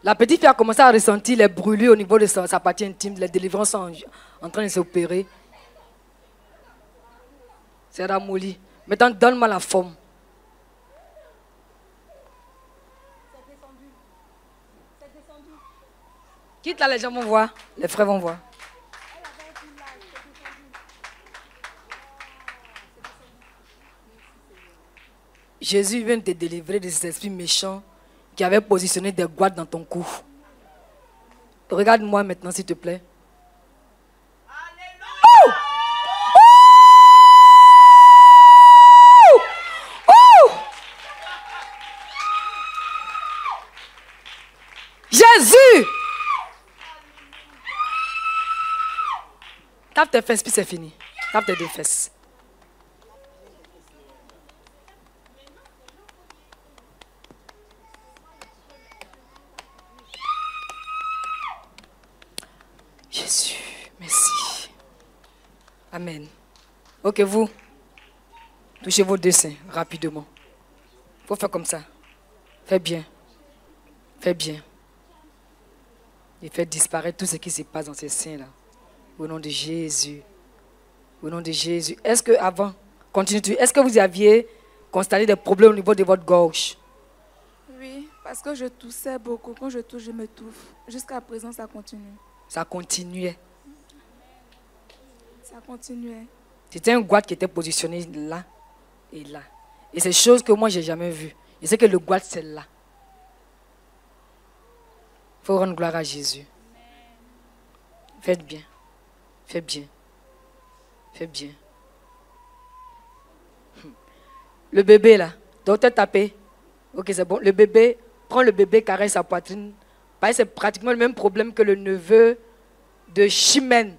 La petite fille a commencé à ressentir les brûlures au niveau de sa partie intime. Les délivrances sont en train de s'opérer. C'est ramolli. Maintenant, donne-moi la forme. Quitte là, les gens vont voir. Les frères vont voir. Jésus vient te délivrer de ces esprits méchants qui avaient positionné des Gouads dans ton cou. Regarde-moi maintenant, s'il te plaît. Oh! Oh! Jésus! Tape tes fesses, puis c'est fini. Tape tes 2 fesses. Jésus, merci. Amen. Ok, vous, touchez vos 2 seins rapidement. Il faut faire comme ça. Fais bien. Fais bien. Et fais disparaître tout ce qui se passe dans ces seins-là. Au nom de Jésus. Au nom de Jésus. Est-ce que, avant, continue, est-ce que vous aviez constaté des problèmes au niveau de votre gorge? Oui, parce que je toussais beaucoup. Quand je tousse, je m'étouffe. Jusqu'à présent, ça continue. Ça continuait. Ça continuait. C'était un Gouad qui était positionné là et là. Et c'est chose que moi, je n'ai jamais vues. Je sais que le Gouad, c'est là. Il faut rendre gloire à Jésus. Faites bien. Faites bien. Faites bien. Le bébé là, docteur Tapé. Ok, c'est bon. Le bébé, prends le bébé, caresse sa poitrine. C'est pratiquement le même problème que le neveu de Chimène.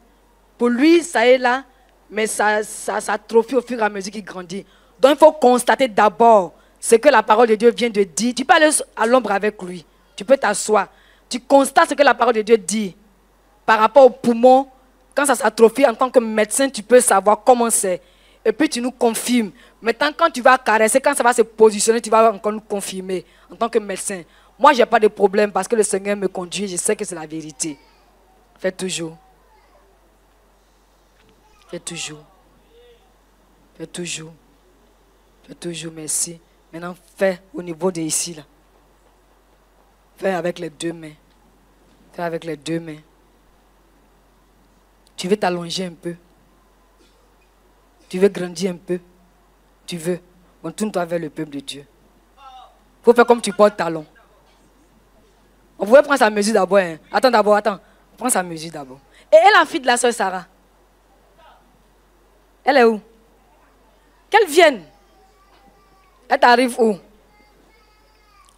Pour lui, ça est là, Mais ça s'atrophie au fur et à mesure qu'il grandit. Donc il faut constater d'abord ce que la parole de Dieu vient de dire. Tu peux aller à l'ombre avec lui. Tu peux t'asseoir. Tu constates ce que la parole de Dieu dit par rapport aux poumons. Quand ça s'atrophie, en tant que médecin, tu peux savoir comment c'est. Et puis tu nous confirmes. Maintenant, quand tu vas caresser, quand ça va se positionner, tu vas encore nous confirmer en tant que médecin. Moi, je n'ai pas de problème parce que le Seigneur me conduit. Je sais que c'est la vérité. Fais toujours. Fais toujours. Fais toujours. Fais toujours, merci. Maintenant, fais au niveau de ici, là. Fais avec les deux mains. Fais avec les deux mains. Tu veux t'allonger un peu. Tu veux grandir un peu. Tu veux. Bon, tourne-toi vers le peuple de Dieu. Il faut faire comme tu portes talon. On pouvait prendre sa mesure d'abord. Hein. Attends. Prends sa mesure d'abord. Et la fille de la soeur Sarah. Elle est où? Qu'elle vienne. Elle t'arrive où?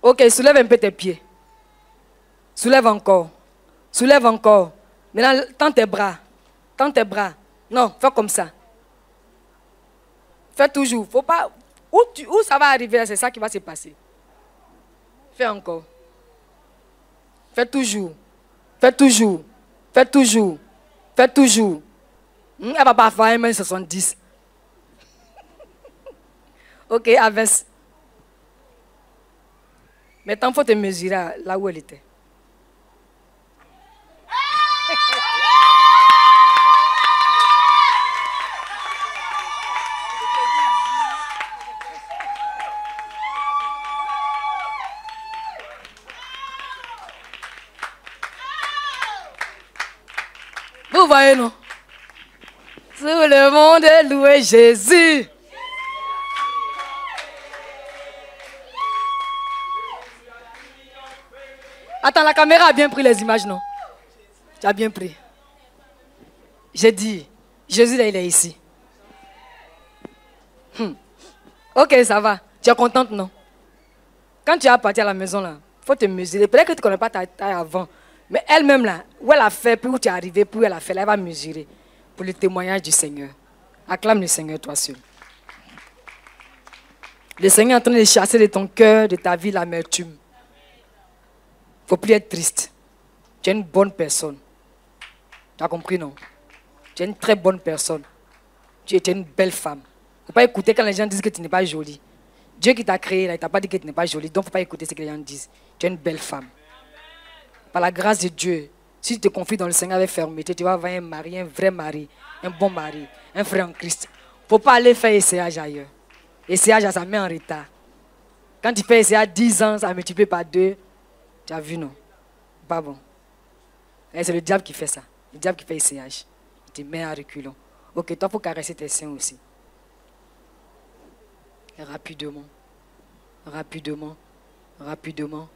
Ok, soulève un peu tes pieds. Soulève encore. Soulève encore. Maintenant, tends tes bras. Tends tes bras. Non, fais comme ça. Fais toujours. Faut pas. Où ça va arriver, c'est ça qui va se passer. Fais encore. Fais toujours. Fais toujours. Fais toujours. Fais toujours. Elle ne va pas faire 1m70. Ok, avance. Maintenant, il faut te mesurer là où elle était. Vous voyez, non? Tout le monde est loué Jésus. Attends, la caméra a bien pris les images, non? Tu as bien pris. J'ai dit, Jésus, là, il est ici. Ok, ça va. Tu es contente, non? Quand tu es parti à la maison, là, il faut te mesurer. Peut-être que tu ne connais pas ta taille avant. Mais elle-même, là, où elle a fait, puis où tu es arrivé, puis où elle a fait, là, elle va mesurer pour le témoignage du Seigneur. Acclame le Seigneur, toi seul. Le Seigneur est en train de chasser de ton cœur, de ta vie, l'amertume. Il ne faut plus être triste. Tu es une bonne personne. Tu as compris, non? Tu es une très bonne personne. Tu es une belle femme. Il ne faut pas écouter quand les gens disent que tu n'es pas jolie. Dieu qui t'a créé, là, il ne t'a pas dit que tu n'es pas jolie. Donc, il ne faut pas écouter ce que les gens disent. Tu es une belle femme. Par la grâce de Dieu, si tu te confies dans le Seigneur avec fermeté, tu vas avoir un mari, un vrai mari, un bon mari, un frère en Christ. Il ne faut pas aller faire essayage ailleurs. Essayage, ça met en retard. Quand tu fais essayage 10 ans, ça multiplie par 2. Tu as vu, non? Pas bon. Et c'est le diable qui fait ça. Le diable qui fait essayage. Il te met en reculons. Ok, toi, il faut caresser tes seins aussi. Et rapidement. Rapidement. Rapidement.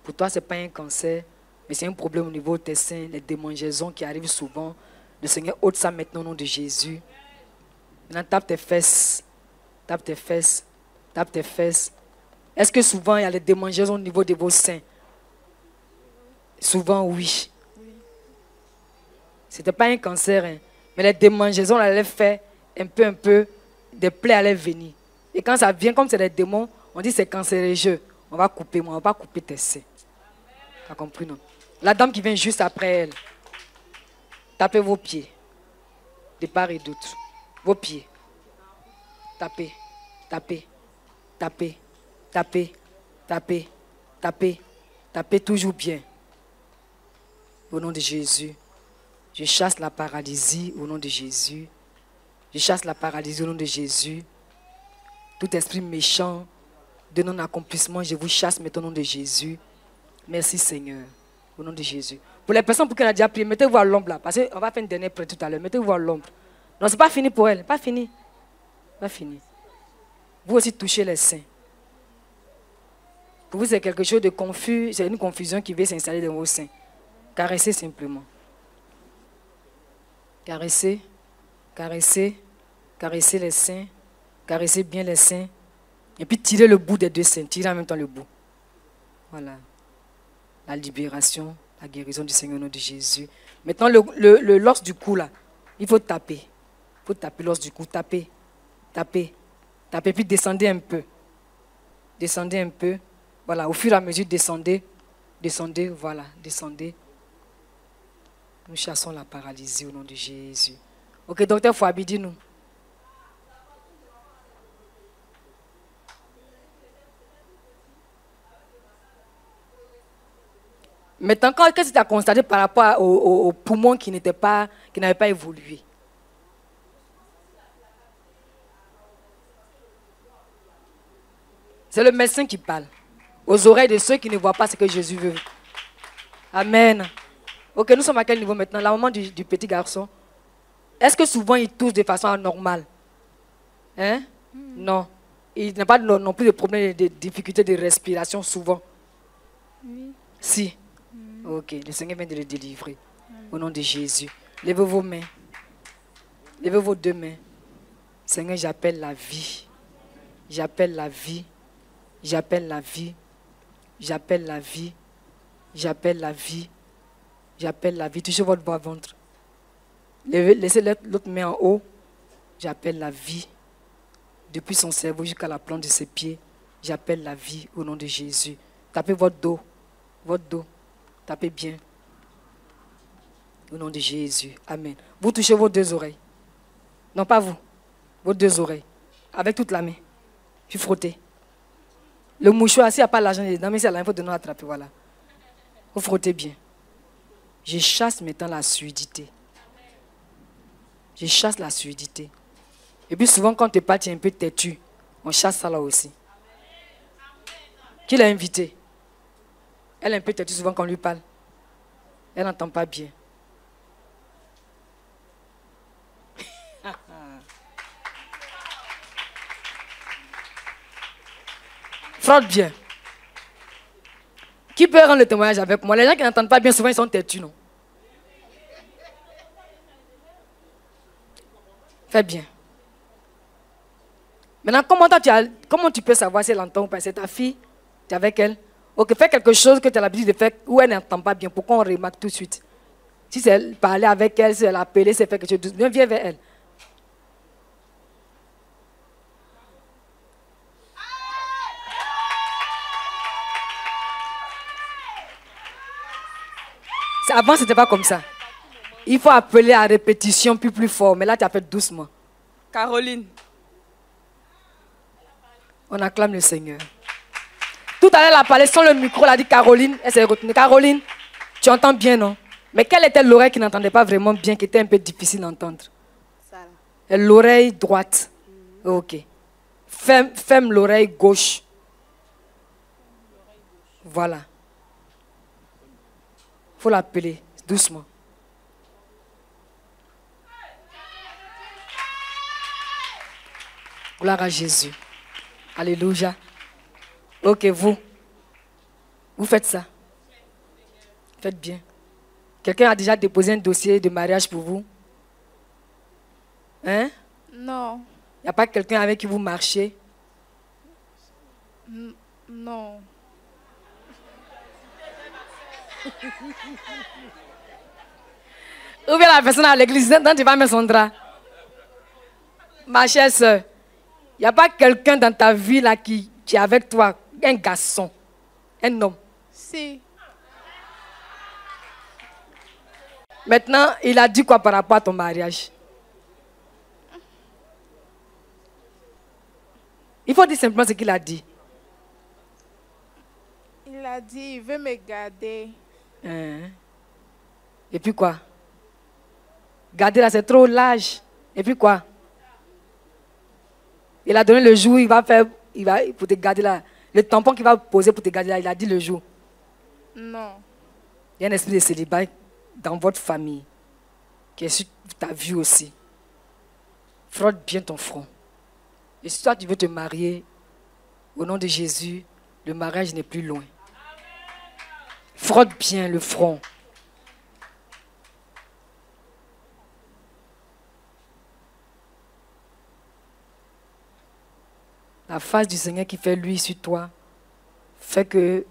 Pour toi, ce n'est pas un cancer, mais c'est un problème au niveau de tes seins, les démangeaisons qui arrivent souvent. Le Seigneur ôte ça maintenant au nom de Jésus. Maintenant, tape tes fesses. Tape tes fesses. Tape tes fesses. Est-ce que souvent, il y a les démangeaisons au niveau de vos seins? Souvent, oui. Ce n'était pas un cancer, hein, mais les démangeaisons, on allait faire un peu, des plaies allaient venir. Et quand ça vient, comme c'est des démons, on dit c'est cancérigeux. On va couper, moi, on va pas couper tes seins. Tu as compris, non? La dame qui vient juste après elle. Tapez vos pieds. De part et d'autre. Vos pieds. Tapez, tapez, tapez, tapez, tapez, tapez, tapez toujours bien. Au nom de Jésus. Je chasse la paralysie au nom de Jésus. Je chasse la paralysie au nom de Jésus. Tout esprit méchant de non-accomplissement, je vous chasse maintenant au nom de Jésus. Merci Seigneur, au nom de Jésus. Pour les personnes pour qui on a déjà prié, mettez-vous à l'ombre là, parce qu'on va faire une dernière prière tout à l'heure. Mettez-vous à l'ombre. Non, ce n'est pas fini pour elle, pas fini. Pas fini. Vous aussi touchez les seins. Pour vous, c'est quelque chose de confus, c'est une confusion qui vient s'installer dans vos seins. Caressez simplement. Caressez, caressez, caressez les seins, caressez bien les seins. Et puis tirez le bout des deux seins, tirez en même temps le bout. Voilà. La libération, la guérison du Seigneur au nom de Jésus. Maintenant, le l'os du cou là, il faut taper. Il faut taper l'os du cou. Tapez, tapez, tapez, puis descendez un peu. Descendez un peu. Voilà, au fur et à mesure, descendez. Descendez, voilà, descendez. Nous chassons la paralysie au nom de Jésus. Ok, docteur Fouabi, dis-nous. Maintenant, qu'est-ce que tu as constaté par rapport aux poumons qui n'avaient pas évolué? C'est le médecin qui parle. Aux oreilles de ceux qui ne voient pas ce que Jésus veut. Amen. Ok, nous sommes à quel niveau maintenant? La maman du petit garçon. Est-ce que souvent il tousse de façon anormale? Hein? Non. Il n'a pas non plus de problème, de difficultés de respiration souvent. Oui. Si. Ok, le Seigneur vient de le délivrer. Au nom de Jésus. Levez vos mains. Levez vos deux mains. Seigneur, j'appelle la vie. J'appelle la vie. J'appelle la vie. J'appelle la vie. J'appelle la vie. J'appelle la vie. Touchez votre bas ventre. Laissez l'autre main en haut. J'appelle la vie. Depuis son cerveau jusqu'à la plante de ses pieds. J'appelle la vie au nom de Jésus. Tapez votre dos. Votre dos. Tapez bien. Au nom de Jésus. Amen. Vous touchez vos deux oreilles. Non, pas vous. Vos deux oreilles. Avec toute la main. Puis frottez. Le mouchoir, s'il n'y a pas l'argent dedans, mais c'est là, il faut de nous attraper. Voilà. Vous frottez bien. Je chasse maintenant la surdité. Je chasse la surdité. Et puis souvent, quand tu es parti un peu têtu, on chasse ça là aussi. Qui l'a invité? Elle est un peu têtue souvent quand on lui parle. Elle n'entend pas bien. Frotte bien. Qui peut rendre le témoignage avec moi? Les gens qui n'entendent pas bien, souvent ils sont têtus, non? Fais bien. Maintenant, comment tu peux savoir si elle entend ou pas? C'est ta fille? Tu es avec elle? Ok, fais quelque chose que tu as l'habitude de faire où elle n'entend pas bien. Pourquoi on remarque tout de suite? Si c'est parler avec elle, si elle appelait, c'est faire quelque chose. Viens vers elle. Avant, ce n'était pas comme ça. Il faut appeler à répétition plus fort. Mais là, tu appelles doucement. Caroline. On acclame le Seigneur. Tout à l'heure, elle a parlé sans le micro, elle a dit Caroline. Elle s'est retenue. Caroline, tu entends bien, non? Mais quelle était l'oreille qui n'entendait pas vraiment bien, qui était un peu difficile d'entendre? L'oreille droite. Ok. Ferme l'oreille gauche. Voilà. Il faut l'appeler doucement. Gloire à Jésus. Alléluia. Ok, vous faites ça. Faites bien. Quelqu'un a déjà déposé un dossier de mariage pour vous? Hein? Non. Il n'y a pas quelqu'un avec qui vous marchez? Non. Ou bien la personne à l'église, dont tu vas mettre son drap. Ma chère soeur, il n'y a pas quelqu'un dans ta vie là qui est avec toi, un garçon, un homme. Si. Maintenant, il a dit quoi par rapport à ton mariage? Il faut dire simplement ce qu'il a dit. Il a dit, il veut me garder. Et puis quoi? Garder là, c'est trop large. Et puis quoi? Il a donné le jour, il va pour te garder là. Le tampon qu'il va poser pour te garder là, il a dit le jour. Non. Il y a un esprit de célibat dans votre famille qui est sur ta vie aussi. Frotte bien ton front. Et si toi tu veux te marier, au nom de Jésus, le mariage n'est plus loin. Frotte bien le front. La face du Seigneur qui fait lui sur toi fait que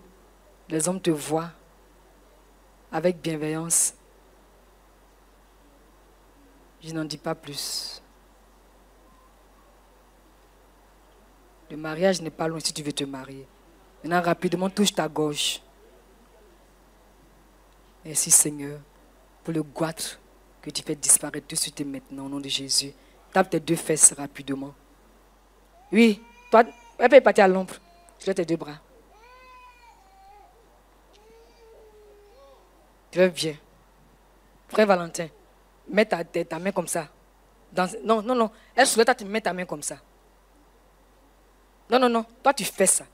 les hommes te voient avec bienveillance. Je n'en dis pas plus. mariage n'est pas loin si tu veux te marier. Maintenant, rapidement, touche ta gorge. Merci Seigneur pour le goitre que tu fais disparaître tout de suite et maintenant au nom de Jésus. Tape tes deux fesses rapidement. Oui, toi, elle peut partir à l'ombre. Je lève tes deux bras. Tu vas bien. Frère Valentin, mets ta main comme ça. Non. Elle souhaite que tu mets ta main comme ça. Non. Toi, tu fais ça.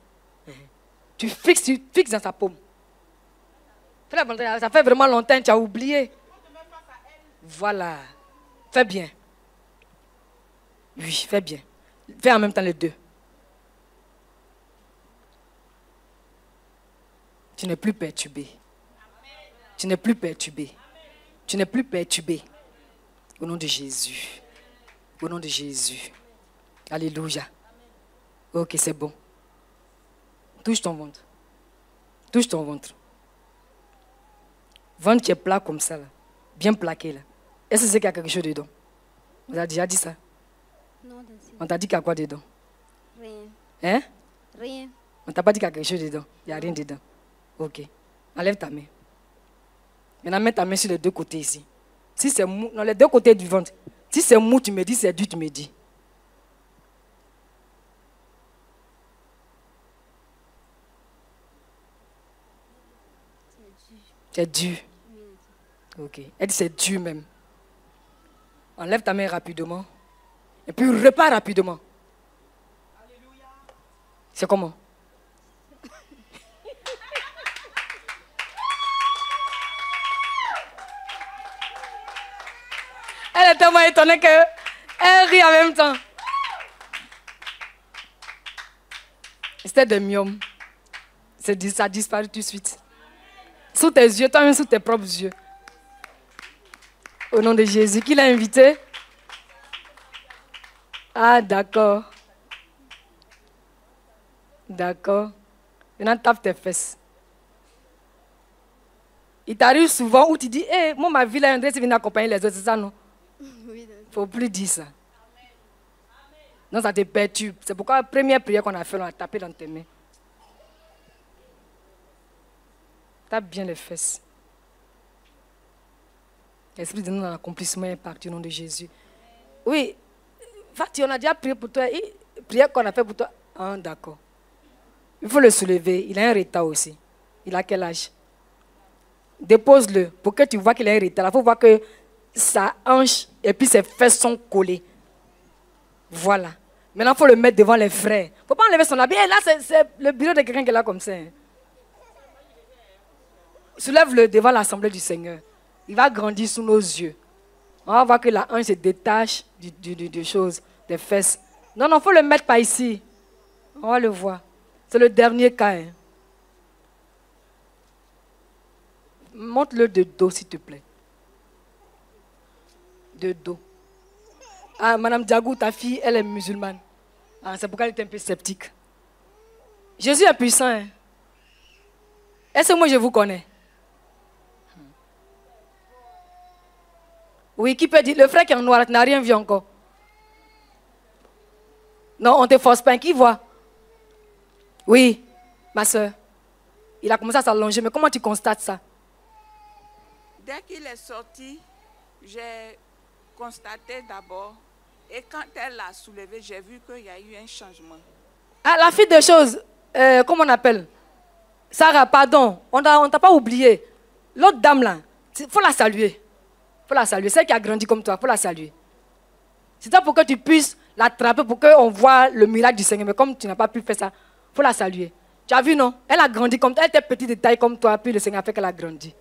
Tu fixes dans sa paume. Frère Valentin, ça fait vraiment longtemps que tu as oublié. Voilà. Fais bien. Oui, fais bien. Fais en même temps les deux. Tu n'es plus perturbé. Tu n'es plus perturbé. Tu n'es plus perturbé. Au nom de Jésus. Au nom de Jésus. Alléluia. Ok, c'est bon. Touche ton ventre. Touche ton ventre. Ventre qui est plat comme ça, là. Bien plaqué, là. Est-ce que c'est qu'il y a quelque chose dedans? On t'a déjà dit ça? Non, on t'a dit qu'il y a quoi dedans? Rien. Hein? Rien. On t'a pas dit qu'il y a quelque chose dedans? Il n'y a rien dedans. Ok. Enlève ta main. Maintenant, mets ta main sur les deux côtés ici. Si c'est mou, non, les deux côtés du ventre. Si c'est mou, tu me dis, c'est dur, tu me dis. C'est dur. Ok. Elle dit c'est dur même. Enlève ta main rapidement. Et puis repars rapidement. C'est comment? Elle est tellement étonnée qu'elle rit en même temps. C'était des myomes. Ça a disparu tout de suite. Sous tes yeux, toi-même sous tes propres yeux. Au nom de Jésus. Qui l'a invité? Ah, d'accord. D'accord. Maintenant, tape tes fesses. Il t'arrive souvent où tu dis, hé, moi, ma vie, là, André, c'est venir accompagner les autres, c'est ça, non? Il ne faut plus dire ça. Non, ça te perturbe. C'est pourquoi la première prière qu'on a fait, on a tapé dans tes mains. Tape bien les fesses. L'Esprit de nous dans l'accomplissement est parti au nom de Jésus. Oui, Fatih, on a déjà prié pour toi. Prière qu'on a fait pour toi. Ah, d'accord. Il faut le soulever. Il a un retard aussi. Il a quel âge? Dépose-le pour que tu vois qu'il a un retard. Il faut voir que sa hanche et puis ses fesses sont collées. Voilà. Maintenant, il faut le mettre devant les frères. Il ne faut pas enlever son habit. Et là, c'est le bureau de quelqu'un qui est là comme ça. Soulève-le devant l'assemblée du Seigneur. Il va grandir sous nos yeux. On va voir que la hanche se détache des choses, des fesses. Non, il faut le mettre par ici. On va le voir. C'est le dernier cas. Hein. Montre-le de dos, s'il te plaît. De dos. Ah, Madame Diagou, ta fille, elle est musulmane. Ah, c'est pourquoi elle est un peu sceptique. Jésus est puissant. Hein. Est-ce que moi je vous connais? Oui, qui peut dire, le frère qui est en noir, tu n'as rien vu encore. Non, on ne te force pas, qui voit? Oui, ma soeur. Il a commencé à s'allonger, mais comment tu constates ça? Dès qu'il est sorti, j'ai constaté d'abord, et quand elle l'a soulevé, j'ai vu qu'il y a eu un changement. Ah, la fille des choses, comment on appelle? Sarah, pardon, on ne t'a pas oublié. L'autre dame là, il faut la saluer. Il faut la saluer. Celle qui a grandi comme toi, il faut la saluer. C'est ça pour que tu puisses l'attraper, pour qu'on voit le miracle du Seigneur. Mais comme tu n'as pas pu faire ça, il faut la saluer. Tu as vu, non? Elle a grandi comme toi. Elle était petite de taille comme toi, puis le Seigneur a fait qu'elle a grandi.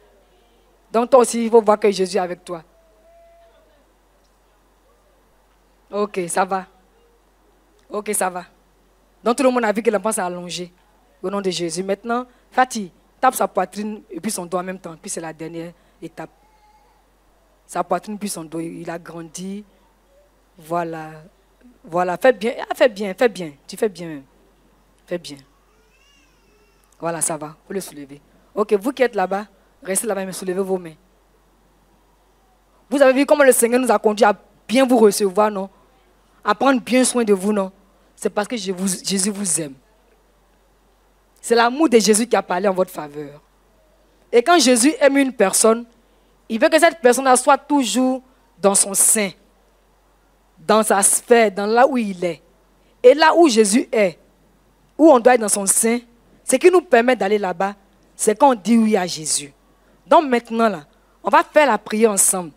Donc toi aussi, il faut voir que Jésus est avec toi. Ok, ça va. Ok, ça va. Donc tout le monde a vu que l'enfant s'est allongé. Au nom de Jésus. Maintenant, Fatih, tape sa poitrine et puis son dos en même temps. Puis c'est la dernière étape. Sa poitrine puis son dos, il a grandi. Voilà. Voilà, fais bien. Ah, fais bien. Tu fais bien même. Fais bien. Voilà, ça va. Vous le soulevez. Ok, vous qui êtes là-bas, restez là-bas et soulevez vos mains. Vous avez vu comment le Seigneur nous a conduit à bien vous recevoir, non? À prendre bien soin de vous, non? c'est parce que Jésus vous aime. C'est l'amour de Jésus qui a parlé en votre faveur. Et quand Jésus aime une personne, il veut que cette personne soit toujours dans son sein, dans sa sphère, dans là où il est. Et là où Jésus est, où on doit être dans son sein, ce qui nous permet d'aller là-bas, c'est quand on dit oui à Jésus. Donc maintenant, là, on va faire la prière ensemble.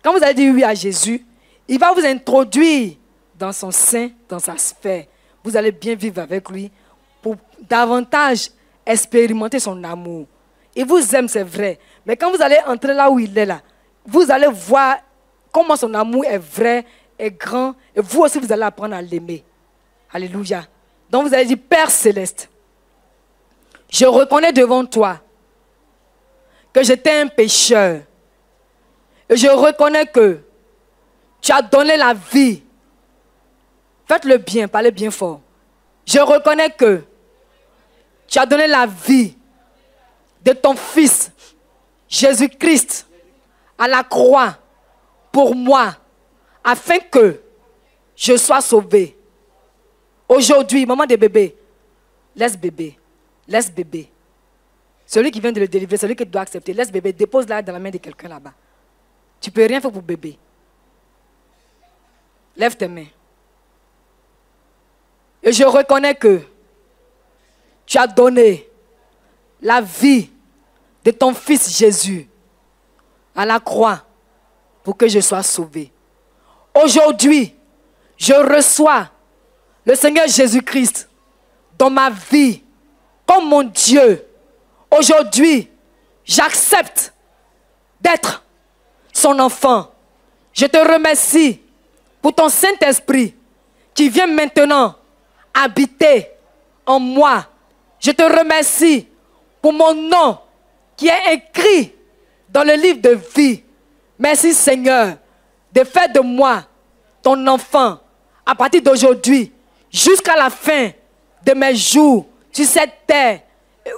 Quand vous allez dire oui à Jésus, il va vous introduire dans son sein, dans sa sphère. Vous allez bien vivre avec lui pour davantage expérimenter son amour. Il vous aime, c'est vrai. Mais quand vous allez entrer là où il est, là, vous allez voir comment son amour est vrai, est grand. Et vous aussi, vous allez apprendre à l'aimer. Alléluia. Donc vous allez dire, Père Céleste, je reconnais devant toi que j'étais un pécheur. Et je reconnais que tu as donné la vie. Faites-le bien, parlez bien fort. Je reconnais que tu as donné la vie de ton Fils, Jésus-Christ, à la croix pour moi, afin que je sois sauvé. Aujourd'hui, maman de bébé, laisse bébé. Laisse bébé. Celui qui vient de le délivrer, celui qui doit accepter, laisse bébé, dépose-la dans la main de quelqu'un là-bas. Tu ne peux rien faire pour bébé. Lève tes mains. Et je reconnais que tu as donné la vie de ton Fils Jésus à la croix pour que je sois sauvé. Aujourd'hui, je reçois le Seigneur Jésus-Christ dans ma vie comme mon Dieu. Aujourd'hui, j'accepte d'être son enfant. Je te remercie pour ton Saint-Esprit qui vient maintenant habiter en moi. Je te remercie pour mon nom qui est écrit dans le livre de vie. Merci Seigneur de faire de moi ton enfant à partir d'aujourd'hui jusqu'à la fin de mes jours sur cette terre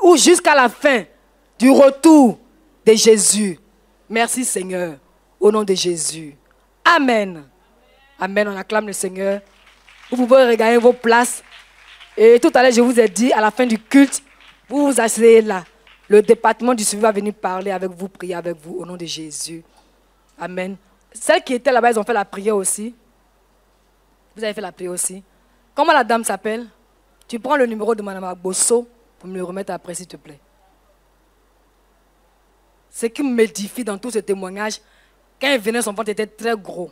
ou jusqu'à la fin du retour de Jésus. Merci Seigneur, au nom de Jésus. Amen. Amen, on acclame le Seigneur. Vous pouvez regagner vos places. Et tout à l'heure, je vous ai dit, à la fin du culte, vous vous asseyez là. Le département du suivi va venir parler avec vous, prier avec vous, au nom de Jésus. Amen. Celles qui étaient là-bas, elles ont fait la prière aussi. Vous avez fait la prière aussi. Comment la dame s'appelle? Tu prends le numéro de Mme Agbosso pour me le remettre après, s'il te plaît. Ce qui m'édifie dans tout ce témoignage, quand elle venait, son ventre était très gros.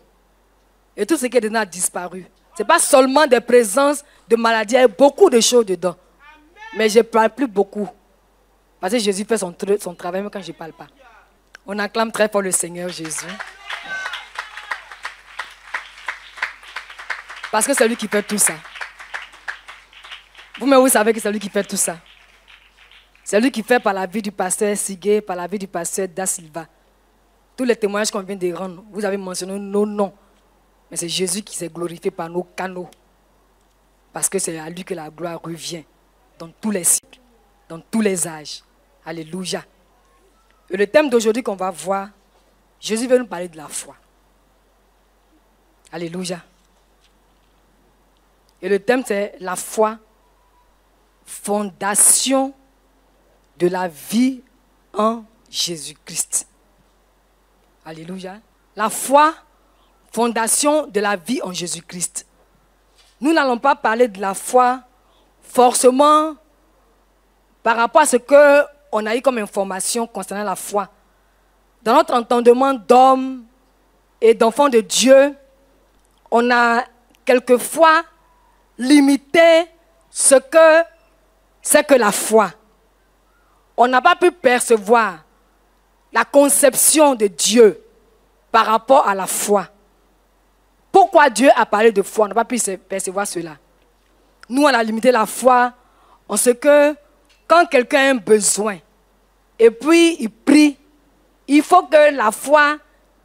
Et tout ce qui est dedans a disparu. Ce n'est pas seulement des présences de maladies, il y a beaucoup de choses dedans. Mais je ne parle plus beaucoup. Parce que Jésus fait son travail même quand je ne parle pas. On acclame très fort le Seigneur Jésus. Parce que c'est lui qui fait tout ça. Vous-même, vous savez que c'est lui qui fait tout ça. C'est lui qui fait par la vie du pasteur Sigué, par la vie du pasteur Da Silva. Tous les témoignages qu'on vient de rendre, vous avez mentionné nos noms. Mais c'est Jésus qui s'est glorifié par nos canaux. Parce que c'est à lui que la gloire revient dans tous les siècles, dans tous les âges. Alléluia. Et le thème d'aujourd'hui qu'on va voir, Jésus veut nous parler de la foi. Alléluia. Et le thème c'est la foi, fondation de la vie en Jésus-Christ. Alléluia. La foi, fondation de la vie en Jésus-Christ. Nous n'allons pas parler de la foi forcément par rapport à ce qu'on a eu comme information concernant la foi. Dans notre entendement d'hommes et d'enfants de Dieu, on a quelquefois limité ce que c'est que la foi. On n'a pas pu percevoir la conception de Dieu par rapport à la foi. Pourquoi Dieu a parlé de foi? On n'a pas pu percevoir cela. Nous, on a limité la foi en ce que quand quelqu'un a un besoin et puis il prie, il faut que la foi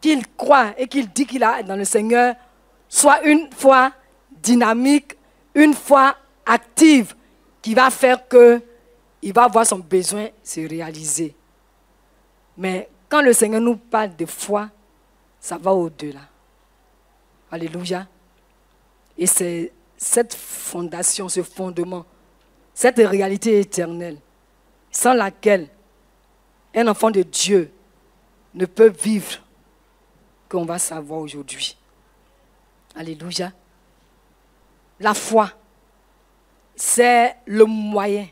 qu'il croit et qu'il dit qu'il a dans le Seigneur soit une foi dynamique, une foi active qui va faire qu'il va voir son besoin se réaliser. Mais quand le Seigneur nous parle de foi, ça va au-delà. Alléluia. Et c'est cette fondation, ce fondement, cette réalité éternelle, sans laquelle un enfant de Dieu ne peut vivre, qu'on va savoir aujourd'hui. Alléluia. La foi, c'est le moyen,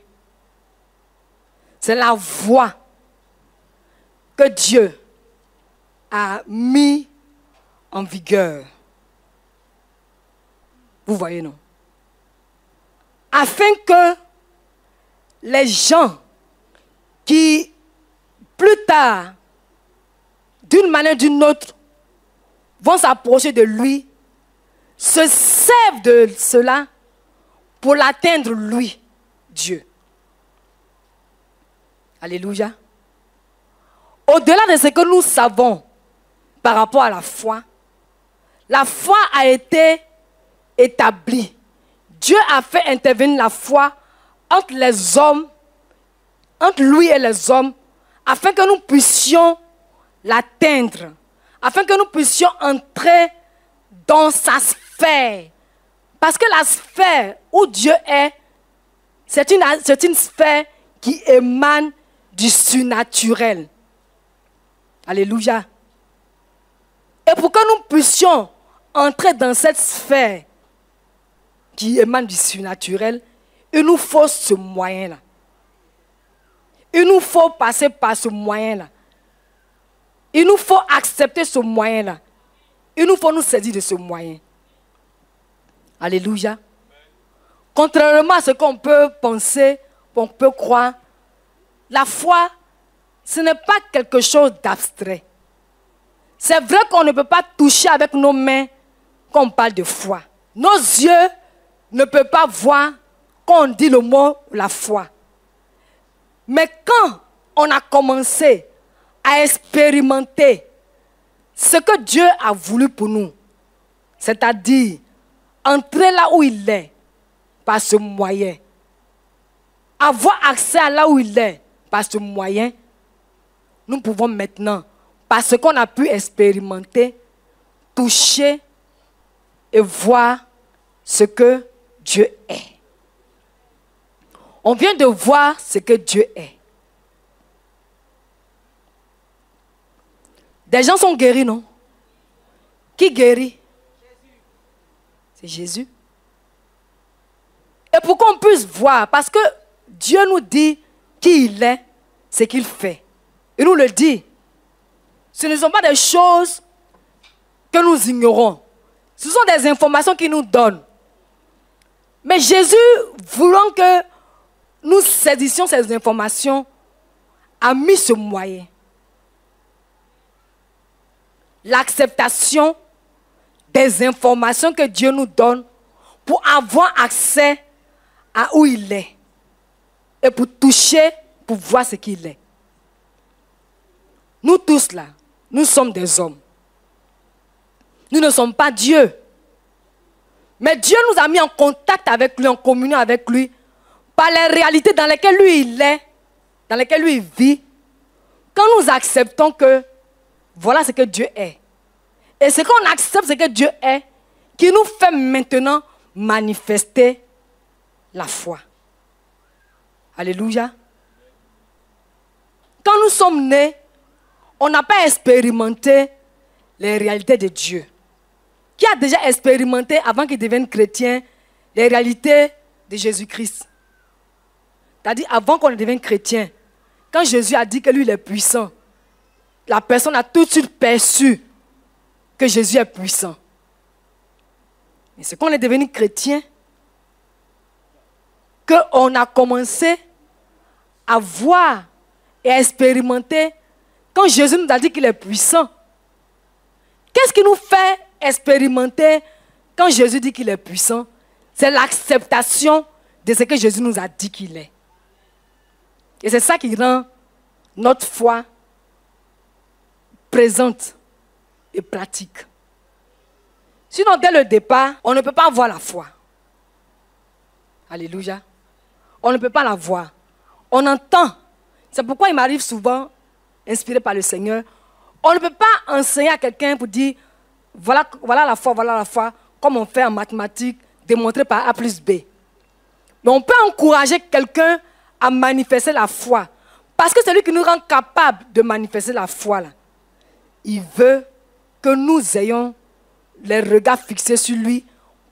c'est la voie que Dieu a mis en vigueur. Vous voyez, non? Afin que les gens qui, plus tard, d'une manière ou d'une autre, vont s'approcher de lui, se servent de cela pour l'atteindre, lui, Dieu. Alléluia. Au-delà de ce que nous savons par rapport à la foi a été établie. Dieu a fait intervenir la foi entre les hommes, entre lui et les hommes, afin que nous puissions l'atteindre, afin que nous puissions entrer dans sa sphère. Parce que la sphère où Dieu est, c'est une sphère qui émane du surnaturel. Alléluia. Et pour que nous puissions entrer dans cette sphère qui émane du surnaturel, il nous faut ce moyen-là. Il nous faut passer par ce moyen-là. Il nous faut accepter ce moyen-là. Il nous faut nous saisir de ce moyen. Alléluia. Contrairement à ce qu'on peut penser, qu'on peut croire, la foi, ce n'est pas quelque chose d'abstrait. C'est vrai qu'on ne peut pas toucher avec nos mains quand on parle de foi. Nos yeux ne peuvent pas voir quand on dit le mot la foi. Mais quand on a commencé à expérimenter ce que Dieu a voulu pour nous, c'est-à-dire entrer là où il est par ce moyen, avoir accès à là où il est par ce moyen, nous pouvons maintenant, parce qu'on a pu expérimenter, toucher et voir ce que Dieu est. On vient de voir ce que Dieu est. Des gens sont guéris, non? Qui guérit? C'est Jésus. Et pour qu'on puisse voir, parce que Dieu nous dit qui il est, ce qu'il fait. Il nous le dit. Ce ne sont pas des choses que nous ignorons. Ce sont des informations qu'il nous donne. Mais Jésus, voulant que nous saisissions ces informations, a mis ce moyen. L'acceptation des informations que Dieu nous donne pour avoir accès à où il est et pour toucher, pour voir ce qu'il est. Nous tous là, nous sommes des hommes. Nous ne sommes pas Dieu. Mais Dieu nous a mis en contact avec lui, en communion avec lui, par les réalités dans lesquelles lui il est, dans lesquelles lui il vit. Quand nous acceptons que voilà ce que Dieu est. Et c'est quand on accepte ce que Dieu est qui nous fait maintenant manifester la foi. Alléluia. Quand nous sommes nés, on n'a pas expérimenté les réalités de Dieu. Qui a déjà expérimenté, avant qu'il devienne chrétien, les réalités de Jésus-Christ? C'est-à-dire, avant qu'on devienne chrétien, quand Jésus a dit que lui il est puissant, la personne a tout de suite perçu que Jésus est puissant. Et c'est quand on est devenu chrétien qu'on a commencé à voir et à expérimenter quand Jésus nous a dit qu'il est puissant. Qu'est-ce qui nous fait expérimenter quand Jésus dit qu'il est puissant? C'est l'acceptation de ce que Jésus nous a dit qu'il est. Et c'est ça qui rend notre foi présente et pratique. Sinon, dès le départ, on ne peut pas avoir la foi. Alléluia. On ne peut pas la voir. On entend. C'est pourquoi il m'arrive souvent, inspiré par le Seigneur, on ne peut pas enseigner à quelqu'un pour dire, voilà la foi, comme on fait en mathématiques, démontrer par A plus B. Mais on peut encourager quelqu'un à manifester la foi. Parce que c'est lui qui nous rend capable de manifester la foi. Là. Il veut que nous ayons les regards fixés sur lui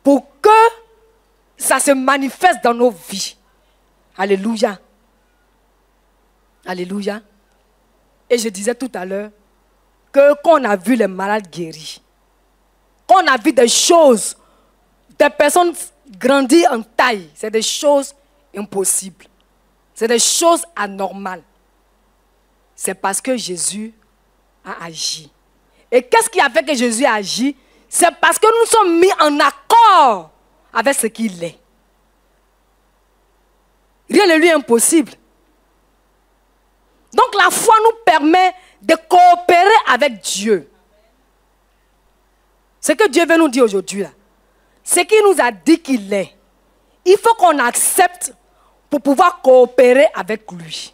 pour que ça se manifeste dans nos vies. Alléluia. Alléluia. Et je disais tout à l'heure que quand on a vu les malades guéris, quand on a vu des choses, des personnes grandir en taille, c'est des choses impossibles. C'est des choses anormales. C'est parce que Jésus a agi. Et qu'est-ce qui a fait que Jésus a agi? C'est parce que nous sommes mis en accord avec ce qu'il est. Rien ne lui est impossible. Donc la foi nous permet de coopérer avec Dieu. Ce que Dieu veut nous dire aujourd'hui, ce qu'il nous a dit qu'il est, il faut qu'on accepte pour pouvoir coopérer avec lui.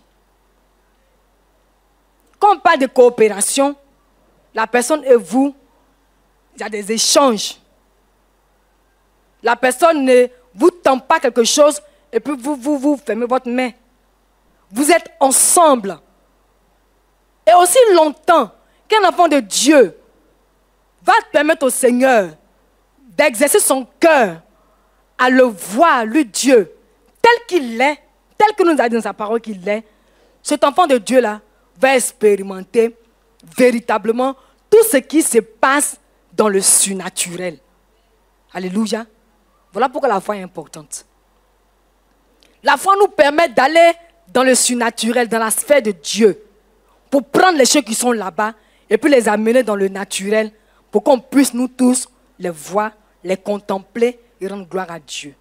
Quand on parle de coopération, la personne et vous, il y a des échanges. La personne ne vous tend pas quelque chose et puis vous fermez votre main. Vous êtes ensemble. Et aussi longtemps qu'un enfant de Dieu va permettre au Seigneur d'exercer son cœur à le voir, lui Dieu, tel qu'il est, tel que nous a dit dans sa parole qu'il est, cet enfant de Dieu-là va expérimenter véritablement tout ce qui se passe dans le surnaturel. Alléluia. Voilà pourquoi la foi est importante. La foi nous permet d'aller dans le surnaturel, dans la sphère de Dieu, pour prendre les choses qui sont là-bas et puis les amener dans le naturel pour qu'on puisse nous tous les voir, les contempler et rendre gloire à Dieu.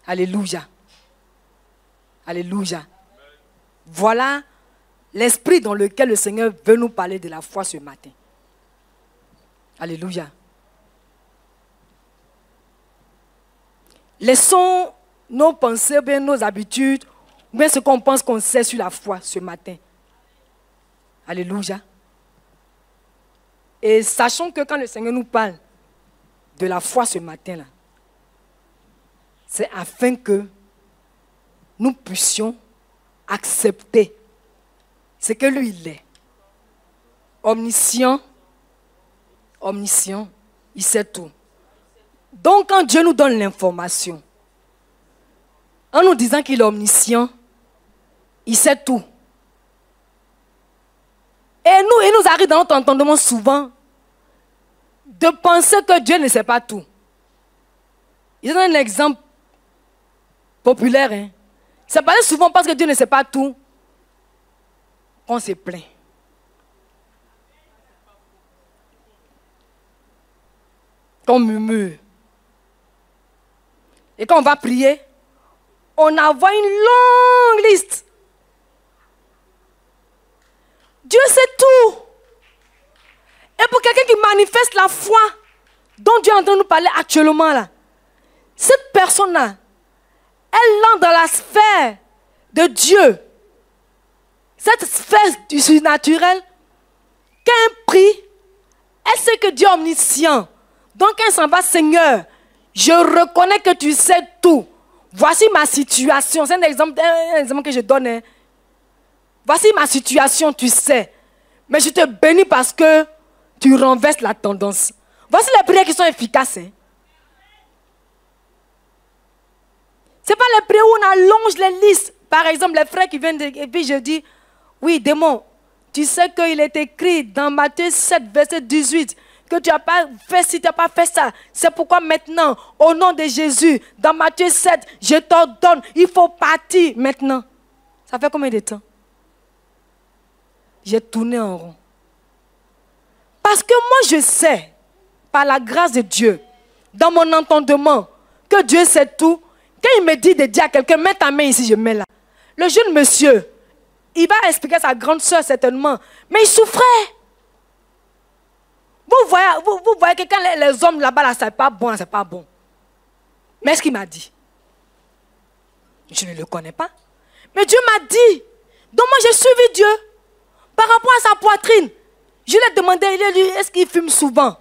Alléluia. Alléluia. Voilà l'esprit dans lequel le Seigneur veut nous parler de la foi ce matin. Alléluia. Laissons nos pensées, bien nos habitudes, ou bien ce qu'on pense qu'on sait sur la foi ce matin. Alléluia. Et sachons que quand le Seigneur nous parle de la foi ce matin-là, c'est afin que nous puissions accepter ce que lui il est. Omniscient, omniscient, il sait tout. Donc quand Dieu nous donne l'information, en nous disant qu'il est omniscient, il sait tout. Et nous, il nous arrive dans notre entendement souvent de penser que Dieu ne sait pas tout. Je donne un exemple populaire. Hein. C'est pas souvent parce que Dieu ne sait pas tout qu'on se plaint. Qu'on murmure. Et quand on va prier, on envoie une longue liste. Dieu sait tout. Et pour quelqu'un qui manifeste la foi dont Dieu est en train de nous parler actuellement là, cette personne-là, elle entre dans la sphère de Dieu. Cette sphère du surnaturel, quand elle prie, elle sait que Dieu est omniscient. Donc elle s'en va, Seigneur, je reconnais que tu sais tout. Voici ma situation. C'est un exemple que je donne. Hein. Voici ma situation, tu sais. Mais je te bénis parce que tu renverses la tendance. Voici les prières qui sont efficaces. Hein. Ce n'est pas les prières où on allonge les listes. Par exemple, les frères qui viennent et puis je dis, oui, démon, tu sais qu'il est écrit dans Matthieu 7, verset 18, que tu n'as pas fait ci, tu n'as pas fait ça. C'est pourquoi maintenant, au nom de Jésus, dans Matthieu 7, je t'ordonne, il faut partir maintenant. Ça fait combien de temps? J'ai tourné en rond. Parce que moi, je sais, par la grâce de Dieu, dans mon entendement, que Dieu sait tout. Quand il me dit de dire à quelqu'un, mets ta main ici, je mets là. Le jeune monsieur, il va expliquer à sa grande soeur certainement, mais il souffrait. Vous voyez que quand les hommes là-bas, là, c'est pas bon, c'est pas bon. Mais ce qu'il m'a dit, je ne le connais pas. Mais Dieu m'a dit. Donc moi, j'ai suivi Dieu. Par rapport à sa poitrine, je lui ai demandé, est-ce qu'il fume souvent?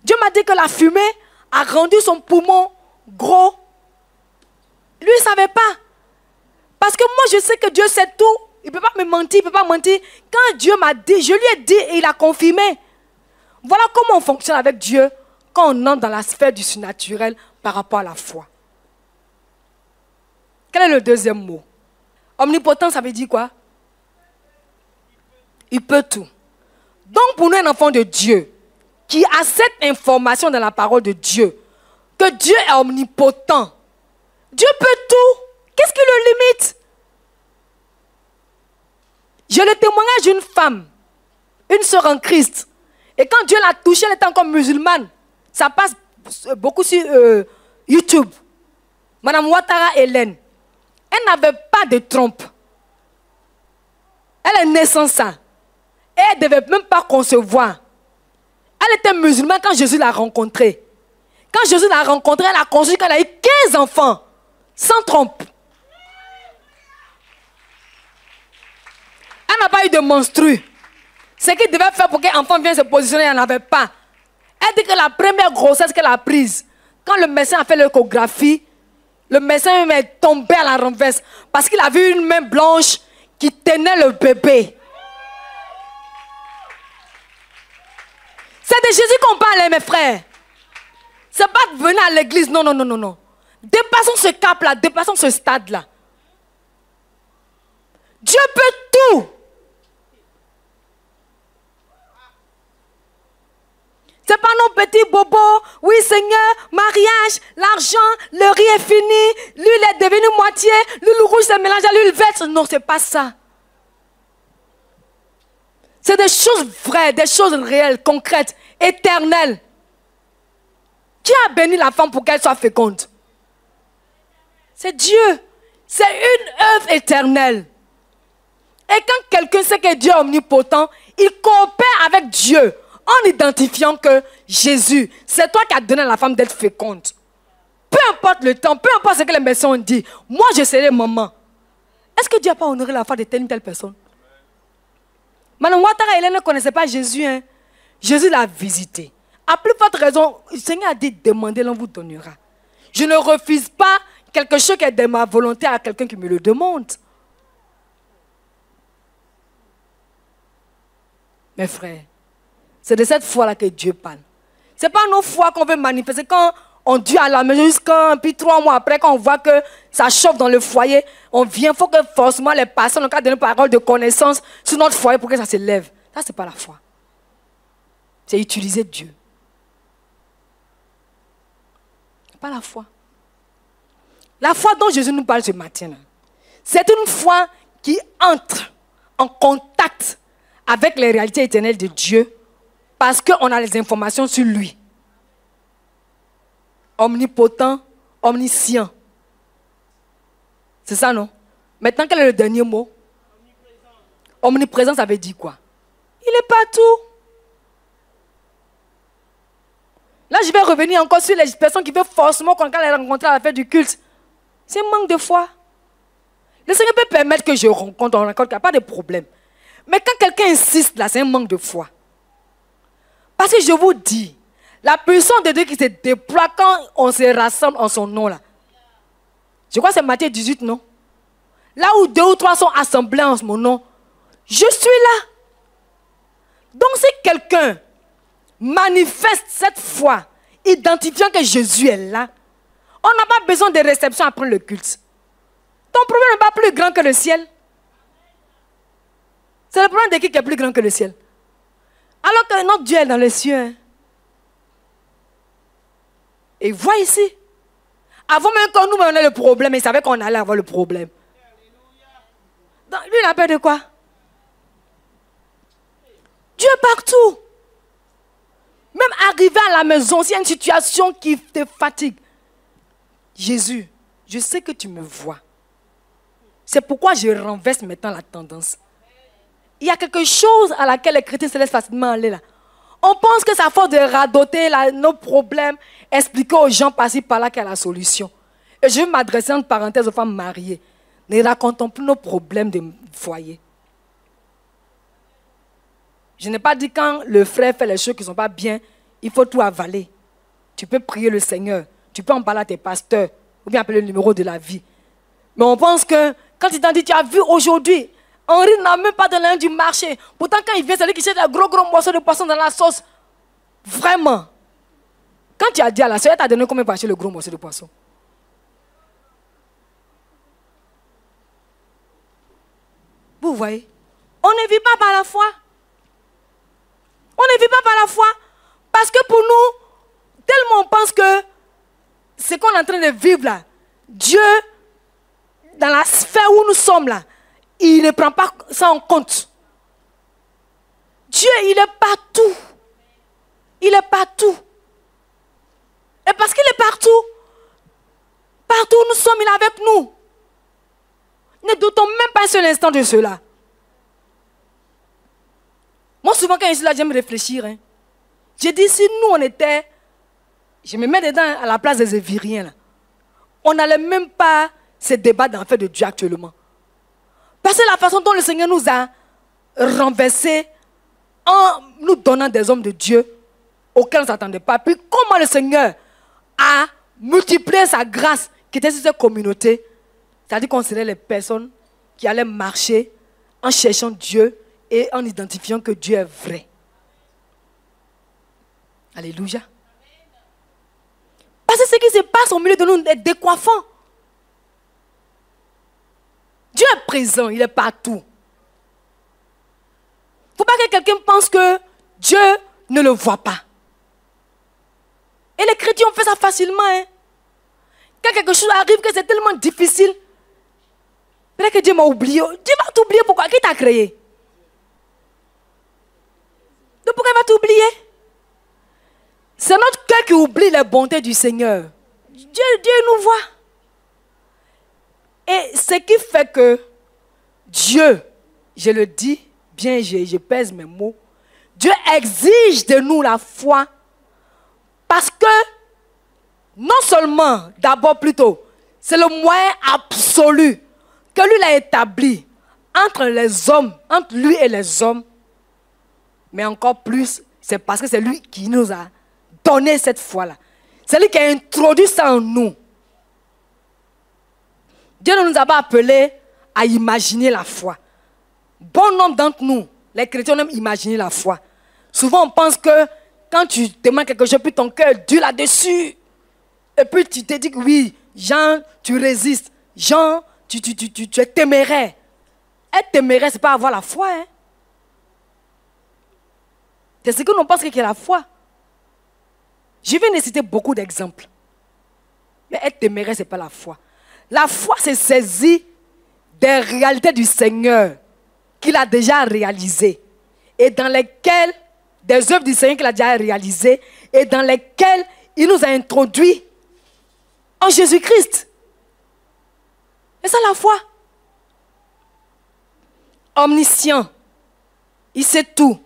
Dieu m'a dit que la fumée a rendu son poumon gros. Lui, il ne savait pas. Parce que moi, je sais que Dieu sait tout. Il ne peut pas me mentir, il ne peut pas mentir. Quand Dieu m'a dit, je lui ai dit et il a confirmé. Voilà comment on fonctionne avec Dieu quand on entre dans la sphère du surnaturel par rapport à la foi. Quel est le deuxième mot? Omnipotent, ça veut dire quoi? Il peut tout. Donc pour nous, un enfant de Dieu, qui a cette information dans la parole de Dieu, que Dieu est omnipotent, Dieu peut tout. Qu'est-ce qui le limite? J'ai le témoignage d'une femme, une sœur en Christ. Et quand Dieu l'a touchée, elle était encore musulmane. Ça passe beaucoup sur YouTube. Madame Ouattara Hélène. Elle n'avait pas de trompe. Elle est née sans ça. Et elle ne devait même pas concevoir. Elle était musulmane quand Jésus l'a rencontrée. Quand Jésus l'a rencontrée, elle a conçu qu'elle a eu 15 enfants. Sans trompe. Elle n'a pas eu de menstru. Ce qu'il devait faire pour qu'un enfant vienne se positionner, elle n'en avait pas. Elle dit que la première grossesse qu'elle a prise, quand le médecin a fait l'échographie, le médecin est tombé à la renverse parce qu'il a vu une main blanche qui tenait le bébé. C'est de Jésus qu'on parle, mes frères. C'est pas de venir à l'église, non, non, non, non, non. Dépassons ce cap-là, dépassons ce stade-là. Dieu peut tout. C'est pas nos petits bobos. Oui, Seigneur, mariage, l'argent, le riz est fini, l'huile est devenue moitié, l'huile rouge s'est mélangée à l'huile verte. Non, c'est pas ça. C'est des choses vraies, des choses réelles, concrètes, éternelles. Qui a béni la femme pour qu'elle soit féconde? C'est Dieu. C'est une œuvre éternelle. Et quand quelqu'un sait que Dieu est omnipotent, il coopère avec Dieu en identifiant que Jésus, c'est toi qui as donné à la femme d'être féconde. Peu importe le temps, peu importe ce que les médecins ont dit, moi je serai maman. Est-ce que Dieu n'a pas honoré la foi de telle ou telle personne? Madame Ouattara Hélène ne connaissait pas Jésus. Hein? Jésus l'a visité. À plus forte raison, le Seigneur a dit, demandez, l'on vous donnera. Je ne refuse pas quelque chose qui est de ma volonté à quelqu'un qui me le demande. Mes frères, c'est de cette foi-là que Dieu parle. Ce n'est pas nos foi qu'on veut manifester. Quand on dure à la maison jusqu'à puis 3 mois après, quand on voit que ça chauffe dans le foyer, on vient, il faut que forcément les personnes ont donné une parole de connaissance sur notre foyer pour que ça se lève. Ça, ce n'est pas la foi. C'est utiliser Dieu. Ce n'est pas la foi. La foi dont Jésus nous parle ce matin, c'est une foi qui entre en contact avec les réalités éternelles de Dieu parce qu'on a les informations sur lui. Omnipotent, omniscient. C'est ça, non? Maintenant, quel est le dernier mot? Omniprésent, ça veut dire quoi? Il est partout. Là, je vais revenir encore sur les personnes qui veulent forcément qu'on les rencontre à la fête du culte. C'est un manque de foi. Le Seigneur peut permettre que je rencontre, il n'y a pas de problème. Mais quand quelqu'un insiste, là, c'est un manque de foi. Parce que je vous dis, la puissance de Dieu qui se déploie quand on se rassemble en son nom, là. Je crois que c'est Matthieu 18, non? Là où 2 ou 3 sont assemblés en mon nom, je suis là. Donc si quelqu'un manifeste cette foi, identifiant que Jésus est là, on n'a pas besoin de réception après le culte. Ton problème n'est pas plus grand que le ciel. C'est le problème de qui est plus grand que le ciel. Alors que notre Dieu est dans les cieux. Hein. Et vois ici. Avant même qu'on nous ait le problème, il savait qu'on allait avoir le problème. Donc, lui, il a peur de quoi? Dieu est partout. Même arriver à la maison, s'il y a une situation qui te fatigue. Jésus, je sais que tu me vois. C'est pourquoi je renverse maintenant la tendance. Il y a quelque chose à laquelle les chrétiens se laissent facilement aller là. On pense que c'est à force de radoter nos problèmes, expliquer aux gens par-ci par-là qu'il y a la solution. Et je vais m'adresser en parenthèse aux femmes mariées. Ne racontons plus nos problèmes de foyer. Je n'ai pas dit quand le frère fait les choses qui ne sont pas bien, il faut tout avaler. tu peux prier le Seigneur, tu peux en parler à tes pasteurs, ou bien appeler le numéro de la vie. Mais on pense que, quand il t'a dit, tu as vu aujourd'hui, Henri n'a même pas de l'air du marché. Pourtant, quand il vient, c'est lui qui cherche un gros morceau de poisson dans la sauce. Vraiment. Quand tu as dit à la soeur, elle t'a donné combien pour acheter le gros morceau de poisson? Vous voyez? On ne vit pas par la foi. On ne vit pas par la foi. Parce que pour nous, tellement on pense que ce qu'on est en train de vivre là, Dieu, dans la sphère où nous sommes là, il ne prend pas ça en compte. Dieu, il est partout. Il est partout. Et parce qu'il est partout, partout où nous sommes, il est avec nous. Ne doutons même pas sur l'instant de cela. Moi, souvent, quand je suis là, j'aime réfléchir. Hein. J'ai dit, si nous, on était... Je me mets dedans à la place des Éviriens. Là. On n'allait même pas se débattre dans fait de Dieu actuellement. Parce que la façon dont le Seigneur nous a renversés en nous donnant des hommes de Dieu auxquels on ne s'attendait pas. Puis comment le Seigneur a multiplié sa grâce qui était sur cette communauté. C'est-à-dire qu'on serait les personnes qui allaient marcher en cherchant Dieu et en identifiant que Dieu est vrai. Alléluia. Parce que ce qui se passe au milieu de nous est décoiffant. Dieu est présent, il est partout. Il ne faut pas que quelqu'un pense que Dieu ne le voit pas. Et les chrétiens ont fait ça facilement. Hein. Quand quelque chose arrive, que c'est tellement difficile, peut-être que Dieu m'a oublié. Dieu va t'oublier pourquoi? Qui t'a créé? Donc pourquoi il va t'oublier? C'est notre cœur qui oublie les bontés du Seigneur. Dieu nous voit. Et ce qui fait que Dieu, je le dis, bien je pèse mes mots, Dieu exige de nous la foi parce que non seulement, d'abord plutôt, c'est le moyen absolu que lui l'a établi entre les hommes, entre lui et les hommes, mais encore plus, c'est parce que c'est lui qui nous a donné cette foi-là. C'est lui qui a introduit ça en nous. Dieu ne nous a pas appelés à imaginer la foi. Bon nombre d'entre nous, les chrétiens, aiment imaginer la foi. Souvent, on pense que quand tu demandes quelque chose, puis ton cœur est dur là-dessus. Et puis tu te dis que oui, Jean, tu résistes. Jean, tu es téméraire. Être téméraire, ce n'est pas avoir la foi. Hein? C'est ce que nous pensons qu'il y a la foi. Je vais citer beaucoup d'exemples. Mais être téméraire, ce n'est pas la foi. La foi, c'est saisir des réalités du Seigneur qu'il a déjà réalisées et dans lesquelles, des œuvres du Seigneur qu'il a déjà réalisées et dans lesquelles il nous a introduits en Jésus-Christ. Et ça, la foi. Omniscient, il sait tout.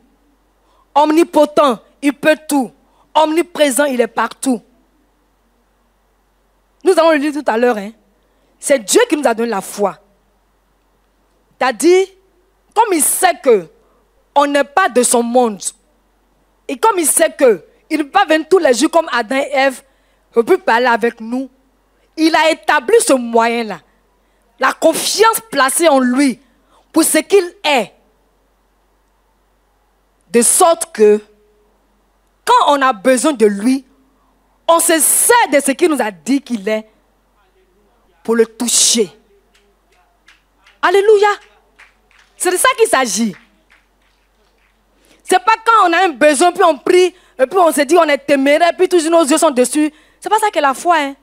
Omnipotent, il peut tout. Omniprésent, il est partout. Nous allons le dire tout à l'heure. Hein. C'est Dieu qui nous a donné la foi. C'est-à-dire, comme il sait qu'on n'est pas de son monde, et comme il sait qu'il ne peut pas venir tous les jours comme Adam et Ève, il peut parler avec nous, il a établi ce moyen-là. La confiance placée en lui pour ce qu'il est. De sorte que, quand on a besoin de lui, on se sert de ce qu'il nous a dit qu'il est pour le toucher. Alléluia. C'est de ça qu'il s'agit. Ce n'est pas quand on a un besoin, puis on prie, et puis on se dit on est téméraire, puis tous nos yeux sont dessus. Ce n'est pas ça que la foi. Hein.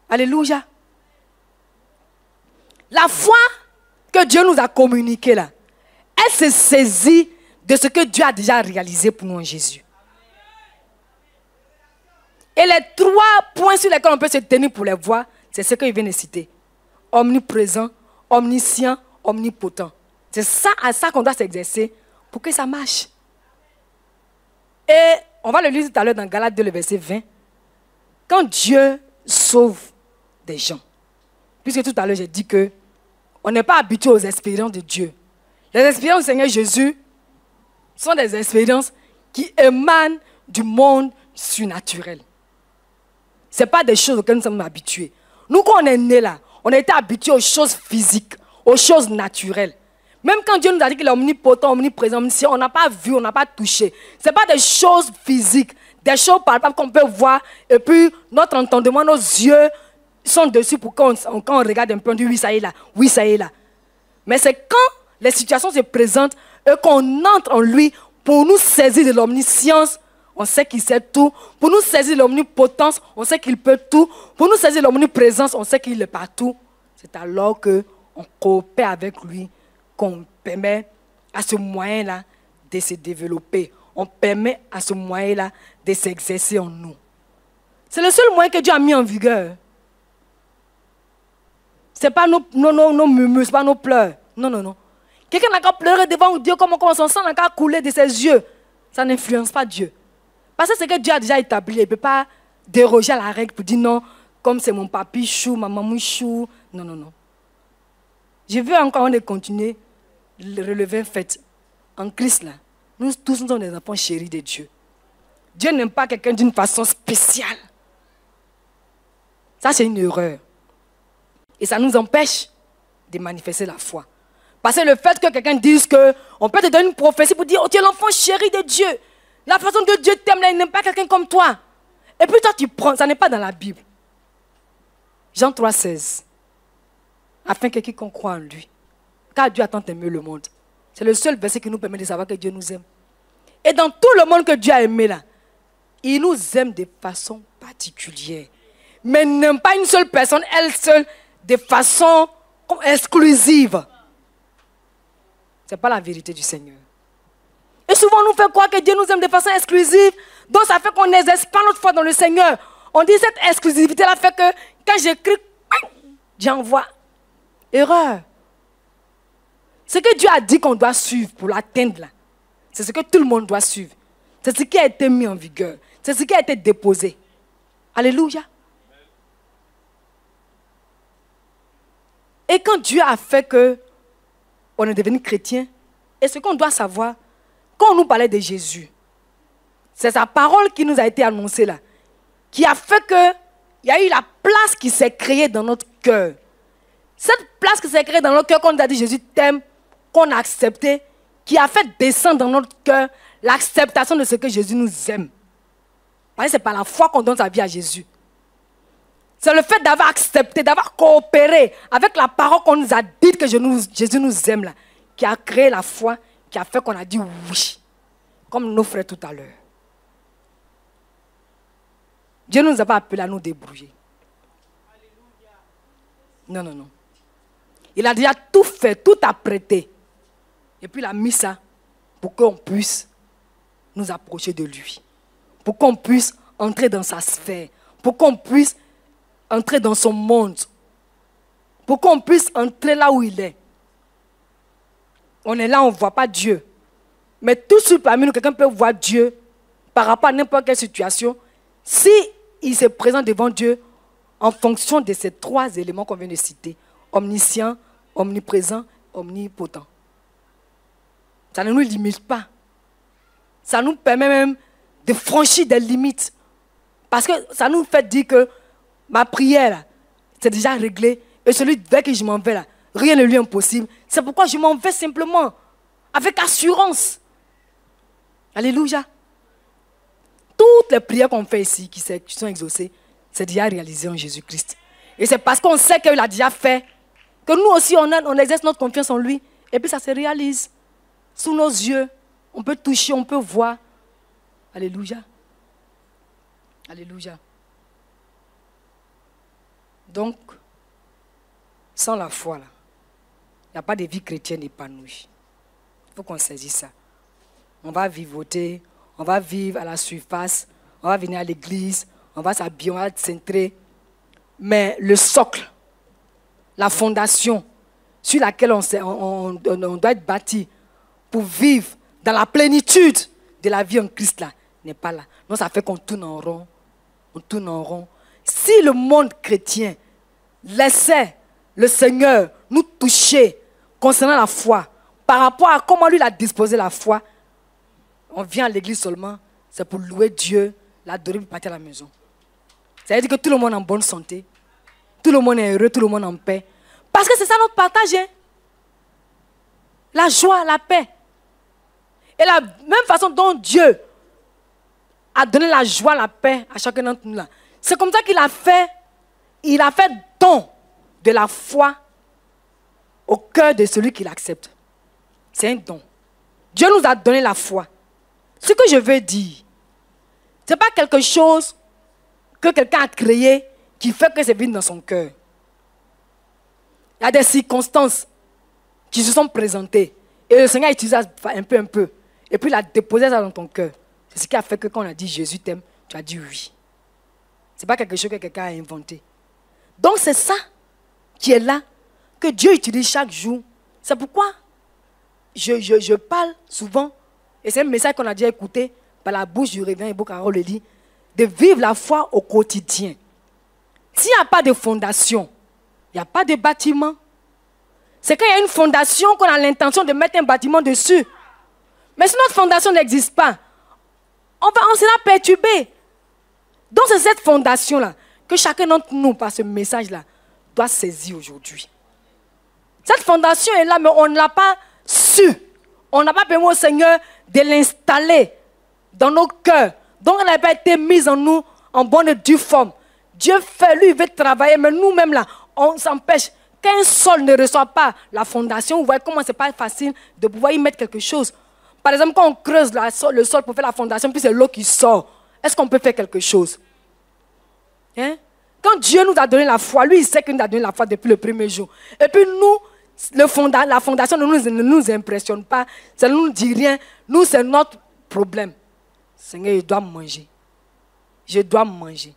Alléluia. La foi que Dieu nous a communiquée là, elle se saisit de ce que Dieu a déjà réalisé pour nous en Jésus. Et les 3 points sur lesquels on peut se tenir pour les voir, c'est ce qu'il vient de citer. Omniprésent, omniscient, omnipotent. C'est ça, à ça qu'on doit s'exercer pour que ça marche. Et on va le lire tout à l'heure dans Galates 2, le verset 20. Quand Dieu sauve des gens, puisque tout à l'heure j'ai dit que on n'est pas habitué aux expériences de Dieu. Les expériences du Seigneur Jésus sont des expériences qui émanent du monde surnaturel. Ce n'est pas des choses auxquelles nous sommes habitués. Nous, quand on est nés là, on a été habitués aux choses physiques, aux choses naturelles. Même quand Dieu nous a dit qu'il est omnipotent, omniprésent, omniscient, on n'a pas vu, on n'a pas touché. Ce n'est pas des choses physiques, des choses palpables qu'on peut voir. Et puis, notre entendement, nos yeux sont dessus pour quand on regarde un peu, on dit oui, ça y est là, oui, ça y est là. Mais c'est quand les situations se présentent et qu'on entre en lui pour nous saisir de l'omniscience, on sait qu'il sait tout. Pour nous saisir de l'omnipotence, on sait qu'il peut tout. Pour nous saisir de l'omniprésence, on sait qu'il est partout. C'est alors qu'on coopère avec lui, qu'on permet à ce moyen-là de se développer. On permet à ce moyen-là de s'exercer en nous. C'est le seul moyen que Dieu a mis en vigueur. Ce n'est pas nos murmures, ce n'est pas nos pleurs. Non, non, non. Quelqu'un n'a qu'à pleurer devant Dieu comme son sang n'a qu'à couler de ses yeux. Ça n'influence pas Dieu. Parce que c'est que Dieu a déjà établi. Il ne peut pas déroger à la règle pour dire non, comme c'est mon papi chou, ma maman chou. Non, non, non. Je veux encore continuer le relever fait. En Christ, là, nous tous nous sommes des enfants chéris de Dieu. Dieu n'aime pas quelqu'un d'une façon spéciale. Ça, c'est une erreur. Et ça nous empêche de manifester la foi. Parce que le fait que quelqu'un dise qu'on peut te donner une prophétie pour dire oh, tu es l'enfant chéri de Dieu. La façon que Dieu t'aime, là, il n'aime pas quelqu'un comme toi. Et puis toi, tu prends. Ça n'est pas dans la Bible. Jean 3,16. Afin que quiconque croit en lui. Car Dieu a tant aimé le monde. C'est le seul verset qui nous permet de savoir que Dieu nous aime. Et dans tout le monde que Dieu a aimé là, il nous aime de façon particulière. Mais il n'aime pas une seule personne, elle seule, de façon exclusive. Ce n'est pas la vérité du Seigneur. Et souvent, on nous fait croire que Dieu nous aime de façon exclusive. Donc, ça fait qu'on n'exerce pas notre foi dans le Seigneur. On dit cette exclusivité-là fait que quand j'écris, Dieu envoie. Erreur. Ce que Dieu a dit qu'on doit suivre pour l'atteindre, c'est ce que tout le monde doit suivre. C'est ce qui a été mis en vigueur. C'est ce qui a été déposé. Alléluia. Et quand Dieu a fait qu'on est devenu chrétien, et ce qu'on doit savoir, quand on nous parlait de Jésus, c'est sa parole qui nous a été annoncée là, qui a fait qu'il y a eu la place qui s'est créée dans notre cœur. Cette place qui s'est créée dans notre cœur, qu'on nous a dit Jésus t'aime, qu'on a accepté, qui a fait descendre dans notre cœur l'acceptation de ce que Jésus nous aime. Parce que ce n'est pas la foi qu'on donne sa vie à Jésus. C'est le fait d'avoir accepté, d'avoir coopéré avec la parole qu'on nous a dit que Jésus nous aime là, qui a créé la foi, qui a fait qu'on a dit oui, comme nos frères tout à l'heure. Dieu ne nous a pas appelés à nous débrouiller. Non, non, non. Il a déjà tout fait, tout apprêté. Et puis il a mis ça pour qu'on puisse nous approcher de lui. Pour qu'on puisse entrer dans sa sphère. Pour qu'on puisse entrer dans son monde. Pour qu'on puisse entrer là où il est. On est là, on ne voit pas Dieu. Mais tout de suite parmi nous, quelqu'un peut voir Dieu par rapport à n'importe quelle situation. Si il se présente devant Dieu en fonction de ces trois éléments qu'on vient de citer. Omniscient, omniprésent, omnipotent. Ça ne nous limite pas. Ça nous permet même de franchir des limites. Parce que ça nous fait dire que ma prière, c'est déjà réglé. Et celui vers qui je m'en vais là, rien ne lui est impossible. C'est pourquoi je m'en vais simplement, avec assurance. Alléluia. Toutes les prières qu'on fait ici, qui sont exaucées, c'est déjà réalisé en Jésus-Christ. Et c'est parce qu'on sait qu'il a déjà fait, que nous aussi, on exerce notre confiance en lui. Et puis ça se réalise. Sous nos yeux, on peut toucher, on peut voir. Alléluia. Alléluia. Donc, sans la foi, là, il n'y a pas de vie chrétienne épanouie. Il faut qu'on saisisse ça. On va vivoter, on va vivre à la surface, on va venir à l'église, on va s'habiller, on va être centré. Mais le socle, la fondation sur laquelle on doit être bâti pour vivre dans la plénitude de la vie en Christ là, n'est pas là. Donc ça fait qu'on tourne en rond. On tourne en rond. Si le monde chrétien laissait le Seigneur nous toucher concernant la foi, par rapport à comment lui il a disposé la foi, on vient à l'église seulement, c'est pour louer Dieu, l'adorer et partir à la maison. Ça veut dire que tout le monde est en bonne santé, tout le monde est heureux, tout le monde est en paix. Parce que c'est ça notre partage. Hein? La joie, la paix. Et la même façon dont Dieu a donné la joie, la paix à chacun d'entre nous là. C'est comme ça qu'il a fait don de la foi au cœur de celui qui l'accepte. C'est un don. Dieu nous a donné la foi. Ce que je veux dire, ce n'est pas quelque chose que quelqu'un a créé qui fait que c'est venu dans son cœur. Il y a des circonstances qui se sont présentées. Et le Seigneur a utilisé ça un peu. Et puis il a déposé ça dans ton cœur. C'est ce qui a fait que quand on a dit Jésus t'aime, tu as dit oui. Ce n'est pas quelque chose que quelqu'un a inventé. Donc c'est ça qui est là, que Dieu utilise chaque jour. C'est pourquoi je parle souvent, et c'est un message qu'on a déjà écouté par la bouche du révérend Ibo Carole le dit, de vivre la foi au quotidien. S'il n'y a pas de fondation, il n'y a pas de bâtiment. C'est quand il y a une fondation qu'on a l'intention de mettre un bâtiment dessus. Mais si notre fondation n'existe pas, on sera perturbé. Donc c'est cette fondation-là que chacun d'entre nous, par ce message-là, doit saisir aujourd'hui. Cette fondation est là, mais on ne l'a pas su. On n'a pas permis au Seigneur de l'installer dans nos cœurs. Donc elle n'a pas été mise en nous en bonne et due forme. Dieu fait, lui, il veut travailler, mais nous-mêmes là, on s'empêche. Qu'un sol ne reçoit pas la fondation, vous voyez comment c'est pas facile de pouvoir y mettre quelque chose. Par exemple, quand on creuse le sol pour faire la fondation, puis c'est l'eau qui sort, est-ce qu'on peut faire quelque chose? Hein? Quand Dieu nous a donné la foi, lui, il sait qu'il nous a donné la foi depuis le premier jour. Et puis nous, la fondation ne nous impressionne pas, ça ne nous dit rien. Nous, c'est notre problème. Seigneur, je dois manger. Je dois manger.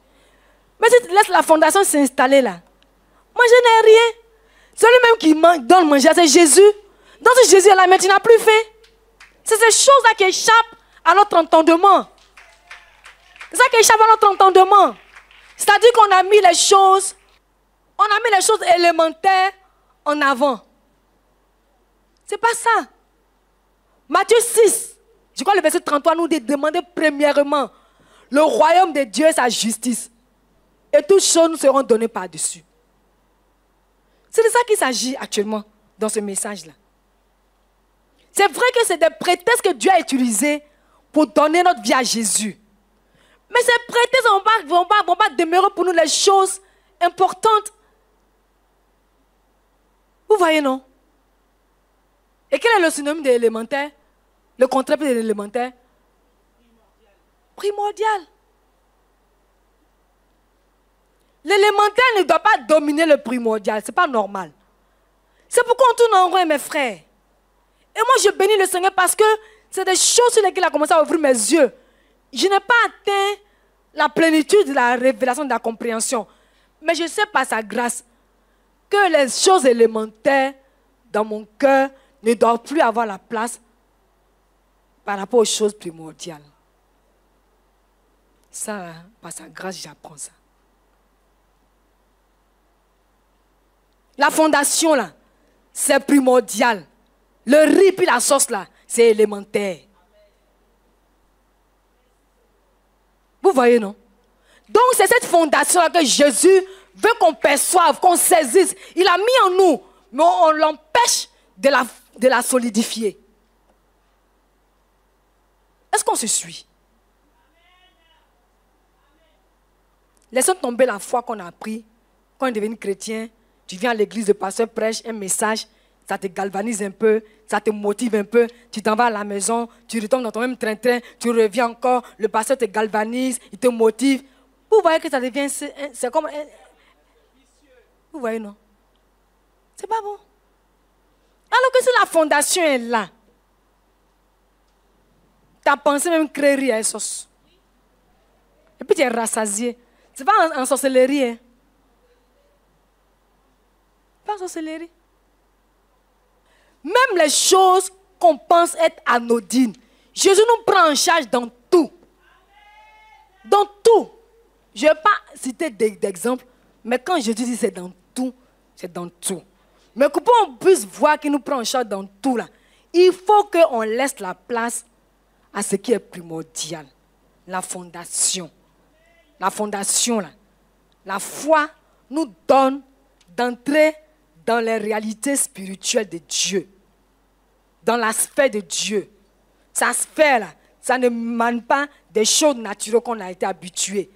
Mais si tu laisses la fondation s'installer là, moi je n'ai rien. Celui-même qui donne manger, c'est Jésus. Donc si Jésus est là, mais tu n'as plus faim. C'est ces choses-là qui échappent à notre entendement. C'est ça qui échappe à notre entendement. C'est-à-dire qu'on a mis les choses élémentaires en avant. C'est pas ça. Matthieu 6, je crois le verset 33 nous dit demander premièrement le royaume de Dieu et sa justice. Et toutes choses nous seront données par-dessus. C'est de ça qu'il s'agit actuellement dans ce message-là. C'est vrai que c'est des prétextes que Dieu a utilisés pour donner notre vie à Jésus. Mais ces prétextes ne vont pas demeurer pour nous les choses importantes. Vous voyez, non? Et quel est le synonyme de l'élémentaire? Le contraire de l'élémentaire? Primordial. L'élémentaire ne doit pas dominer le primordial. Ce n'est pas normal. C'est pourquoi on tourne en rond, mes frères. Et moi, je bénis le Seigneur parce que c'est des choses sur lesquelles il a commencé à ouvrir mes yeux. Je n'ai pas atteint la plénitude de la révélation, de la compréhension. Mais je sais par sa grâce que les choses élémentaires dans mon cœur ne doivent plus avoir la place par rapport aux choses primordiales. Ça, par sa grâce, j'apprends ça. La fondation, là, c'est primordial. Le riz puis la sauce, là, c'est élémentaire. Vous voyez, non? Donc, c'est cette fondation-là que Jésus veut qu'on perçoive, qu'on saisisse. Il a mis en nous, mais on l'empêche de la solidifier. Est-ce qu'on se suit? Laissons tomber la foi qu'on a appris quand on est devenu chrétien. Tu viens à l'église, le pasteur prêche un message, ça te galvanise un peu, ça te motive un peu, tu t'en vas à la maison, tu retournes dans ton même train-train, tu reviens encore, le pasteur te galvanise, il te motive. Vous voyez que ça devient, c'est comme... Vous voyez, non? C'est pas bon. Alors que si la fondation est là, ta pensée même crée rire à la sauce. Et puis tu es rassasié. C'est pas en sorcellerie, hein? Pas en sorcellerie. Même les choses qu'on pense être anodines, Jésus nous prend en charge dans tout. Dans tout. Je ne vais pas citer d'exemples, mais quand Jésus dit c'est dans tout, c'est dans tout. Mais pour qu'on puisse voir qu'il nous prend en charge dans tout, là, il faut qu'on laisse la place à ce qui est primordial. la fondation. La fondation, là. La foi nous donne d'entrer dans les réalités spirituelles de Dieu. Dans l'aspect de Dieu. Ça se fait là. Ça ne mène pas des choses naturelles qu'on a été habitués.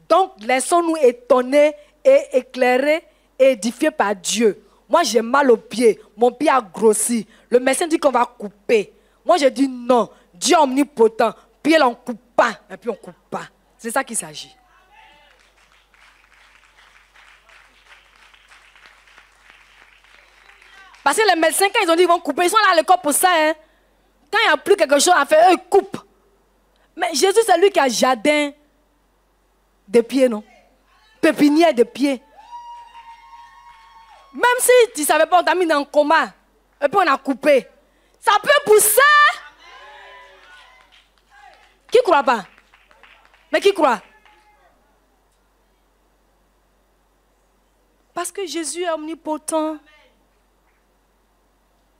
Donc, laissons-nous étonner et éclairer et édifier par Dieu. Moi, j'ai mal au pied. Mon pied a grossi. Le médecin dit qu'on va couper. Moi, je dis non. Dieu est omnipotent. Pied, là, on ne coupe pas. Et puis, on ne coupe pas. C'est ça qu'il s'agit. Parce que les médecins, quand ils ont dit qu'ils vont couper, ils sont là à l'école pour ça. Hein. Quand il n'y a plus quelque chose à faire, eux, ils coupent. Mais Jésus, c'est lui qui a jardin de pieds, non? Pépinière de pieds. Même si tu ne savais pas, on t'a mis dans un coma. Et puis on a coupé. Ça peut pousser. Qui ne croit pas? Mais qui croit? Parce que Jésus est omnipotent.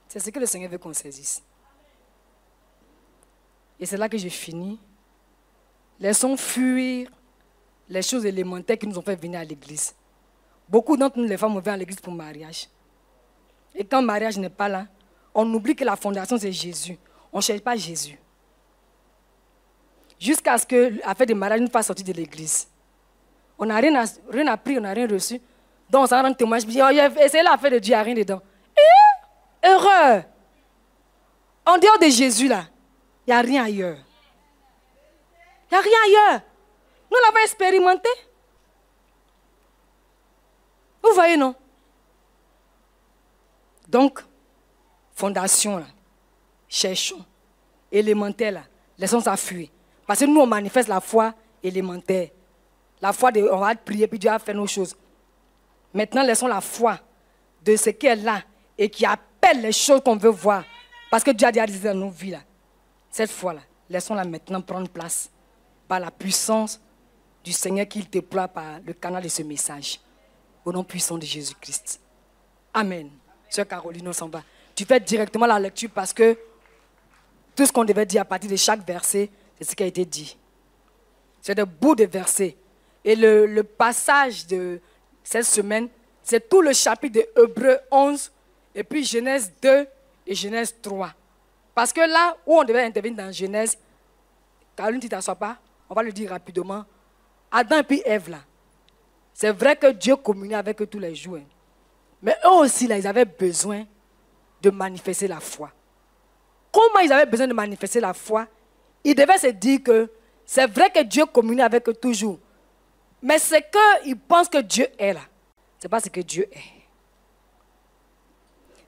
C'est ce que le Seigneur veut qu'on saisisse. Et c'est là que j'ai fini. Laissons fuir les choses élémentaires qui nous ont fait venir à l'église. Beaucoup d'entre nous, les femmes, on vient à l'église pour mariage. Et quand le mariage n'est pas là, on oublie que la fondation, c'est Jésus. On ne cherche pas Jésus. Jusqu'à ce que l'affaire de mariage nous fasse sortir de l'église. On n'a rien appris, on n'a rien reçu. Donc on s'en rend témoignage. Oh, j'ai essayé l'affaire de Dieu, il n'y a rien dedans. Erreur. En dehors de Jésus, là, il n'y a rien ailleurs. Il n'y a rien ailleurs. Nous l'avons expérimenté. Vous voyez, non? Donc, fondation, là, cherchons. Élémentaire, là, laissons ça fuir. Parce que nous, on manifeste la foi élémentaire. La foi, on va prier, puis Dieu va faire nos choses. Maintenant, laissons la foi de ce qui est là et qui appelle les choses qu'on veut voir. Parce que Dieu a déjà dit dans nos vies, là. Cette foi-là, laissons-la maintenant prendre place par la puissance du Seigneur qu'il déploie par le canal de ce message. Au nom puissant de Jésus-Christ. Amen. Sœur Caroline, on s'en va. Tu fais directement la lecture parce que tout ce qu'on devait dire à partir de chaque verset, c'est ce qui a été dit. C'est des bouts de versets. Et le passage de cette semaine, c'est tout le chapitre de Hébreux 11, et puis Genèse 2 et Genèse 3. Parce que là où on devait intervenir dans Genèse, Caroline, tu ne t'assois pas, on va le dire rapidement. Adam et puis Ève, là, c'est vrai que Dieu communiait avec eux tous les jours. Mais eux aussi, là, ils avaient besoin de manifester la foi. Comment ils avaient besoin de manifester la foi? Ils devaient se dire que c'est vrai que Dieu communie avec eux toujours. Mais c'est qu'ils pensent que Dieu est là. Ce n'est pas ce que Dieu est.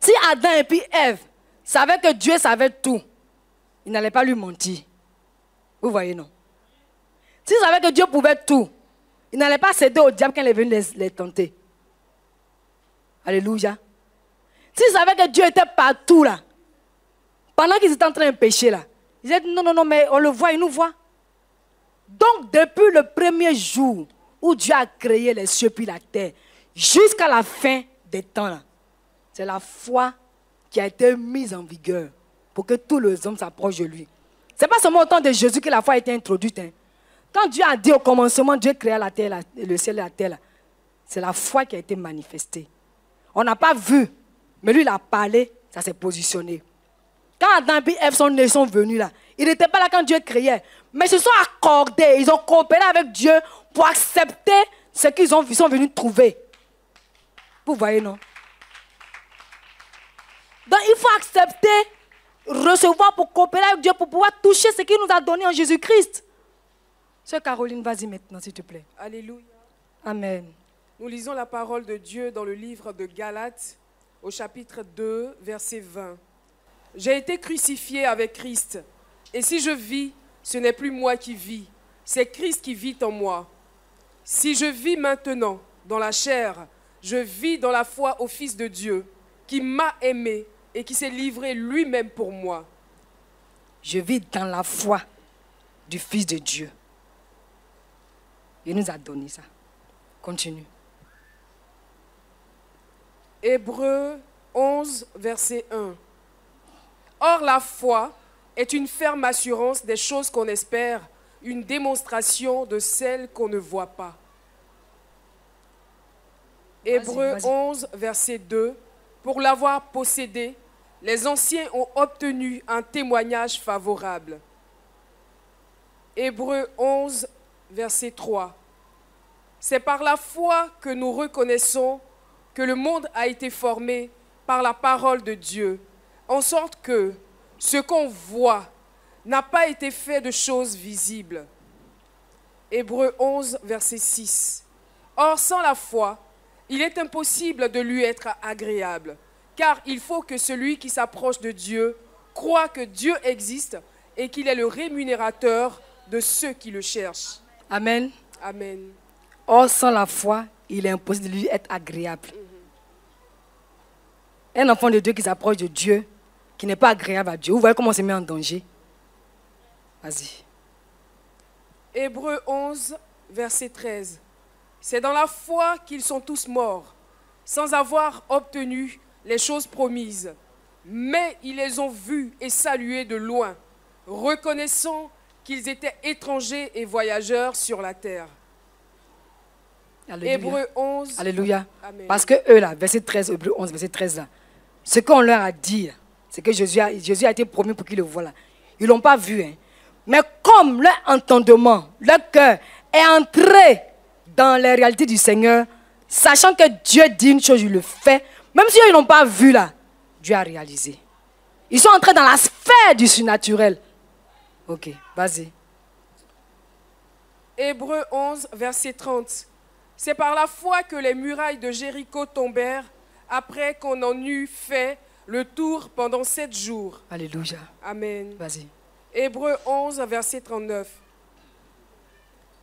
Si Adam et puis Ève savaient que Dieu savait tout, ils n'allaient pas lui mentir. Vous voyez, non? S'ils savaient que Dieu pouvait tout, ils n'allaient pas céder au diable quand il est venu les tenter. Alléluia. S'ils savaient que Dieu était partout là, pendant qu'ils étaient en train de pécher là, ils disaient non, mais on le voit, il nous voit. Donc depuis le premier jour où Dieu a créé les cieux puis la terre, jusqu'à la fin des temps là, c'est la foi qui a été mise en vigueur pour que tous les hommes s'approchent de lui. Ce n'est pas seulement au temps de Jésus que la foi a été introduite. Hein. Quand Dieu a dit au commencement, Dieu créa la terre, le ciel et la terre, c'est la foi qui a été manifestée. On n'a pas vu, mais lui il a parlé, ça s'est positionné. Quand Adam et Ève sont venus là, ils n'étaient pas là quand Dieu créait, mais ils se sont accordés, ils ont coopéré avec Dieu pour accepter ce qu'ils sont venus trouver. Vous voyez, non? Donc il faut accepter, recevoir pour coopérer avec Dieu, pour pouvoir toucher ce qu'il nous a donné en Jésus-Christ. Sœur Caroline, vas-y maintenant, s'il te plaît. Alléluia. Amen. Nous lisons la parole de Dieu dans le livre de Galates, au chapitre 2, verset 20. « J'ai été crucifié avec Christ, et si je vis, ce n'est plus moi qui vis, c'est Christ qui vit en moi. Si je vis maintenant dans la chair, je vis dans la foi au Fils de Dieu, qui m'a aimé et qui s'est livré lui-même pour moi. » Je vis dans la foi du Fils de Dieu. Il nous a donné ça. Continue. Hébreux 11, verset 1. Or, la foi est une ferme assurance des choses qu'on espère, une démonstration de celle qu'on ne voit pas. Hébreux 11, verset 2. Pour l'avoir possédé, les anciens ont obtenu un témoignage favorable. Hébreux 11, verset 3. C'est par la foi que nous reconnaissons que le monde a été formé par la parole de Dieu, en sorte que ce qu'on voit n'a pas été fait de choses visibles. Hébreux 11, verset 6. Or, sans la foi, il est impossible de lui être agréable, car il faut que celui qui s'approche de Dieu croit que Dieu existe et qu'il est le rémunérateur de ceux qui le cherchent. Amen. Amen. Or, sans la foi, il est impossible de lui être agréable. Un enfant de Dieu qui s'approche de Dieu, qui n'est pas agréable à Dieu, vous voyez comment on se met en danger. Vas-y. Hébreux 11, verset 13. C'est dans la foi qu'ils sont tous morts, sans avoir obtenu les choses promises. Mais ils les ont vus et salués de loin, reconnaissant qu'ils étaient étrangers et voyageurs sur la terre. Alléluia. Hébreux 11. Alléluia. Amen. Parce que eux, là, verset 13, Hébreux 11, verset 13, là, ce qu'on leur a dit, c'est que Jésus a été promis pour qu'ils le voient là. Ils ne l'ont pas vu. Hein. Mais comme leur entendement, leur cœur est entré dans les réalités du Seigneur, sachant que Dieu dit une chose, il le fait, même si ils n'ont pas vu là, Dieu a réalisé. Ils sont entrés dans la sphère du surnaturel. Ok, vas-y. Hébreux 11, verset 30. C'est par la foi que les murailles de Jéricho tombèrent après qu'on en eut fait le tour pendant 7 jours. Alléluia. Amen. Vas-y. Hébreux 11, verset 39.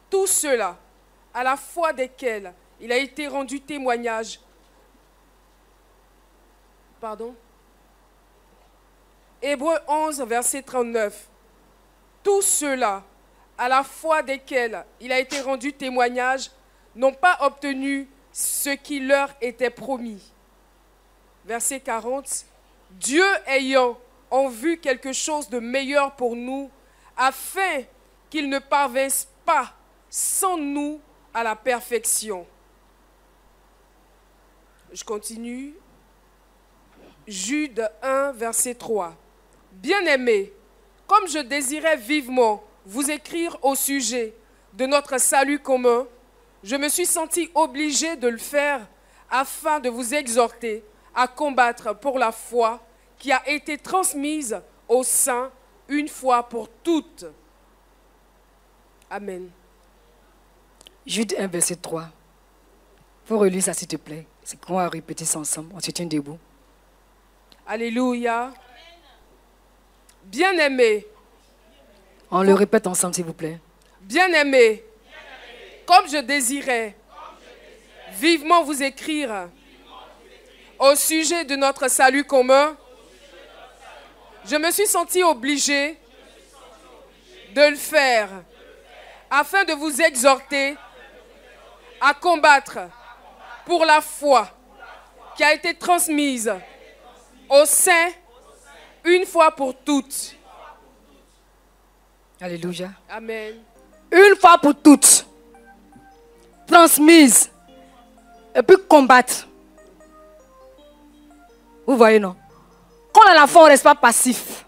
Tout cela, à la foi desquels il a été rendu témoignage. Pardon. Hébreux 11, verset 39. Tout cela, à la foi desquels il a été rendu témoignage, n'ont pas obtenu ce qui leur était promis. Verset 40. Dieu ayant en vue quelque chose de meilleur pour nous, afin qu'ils ne parvinssent pas sans nous à la perfection. Je continue. Jude 1, verset 3. Bien-aimés, comme je désirais vivement vous écrire au sujet de notre salut commun, je me suis senti obligé de le faire afin de vous exhorter à combattre pour la foi qui a été transmise aux saints une fois pour toutes. Amen. Jude 1, verset 3. Il faut relire ça, s'il te plaît. C'est qu'on va répéter ça ensemble. On se tient debout. Alléluia. Bien-aimés. On le répète ensemble, s'il vous plaît. Bien-aimés, comme je désirais vivement vous écrire au sujet de notre salut commun, je me suis senti obligé de le faire afin de vous exhorter à combattre pour la foi qui a été transmise aux saints une fois pour toutes. Alléluia. Amen. Une fois pour toutes. Transmise. Et puis combattre. Vous voyez, non? Quand on a la foi, on ne reste pas passif.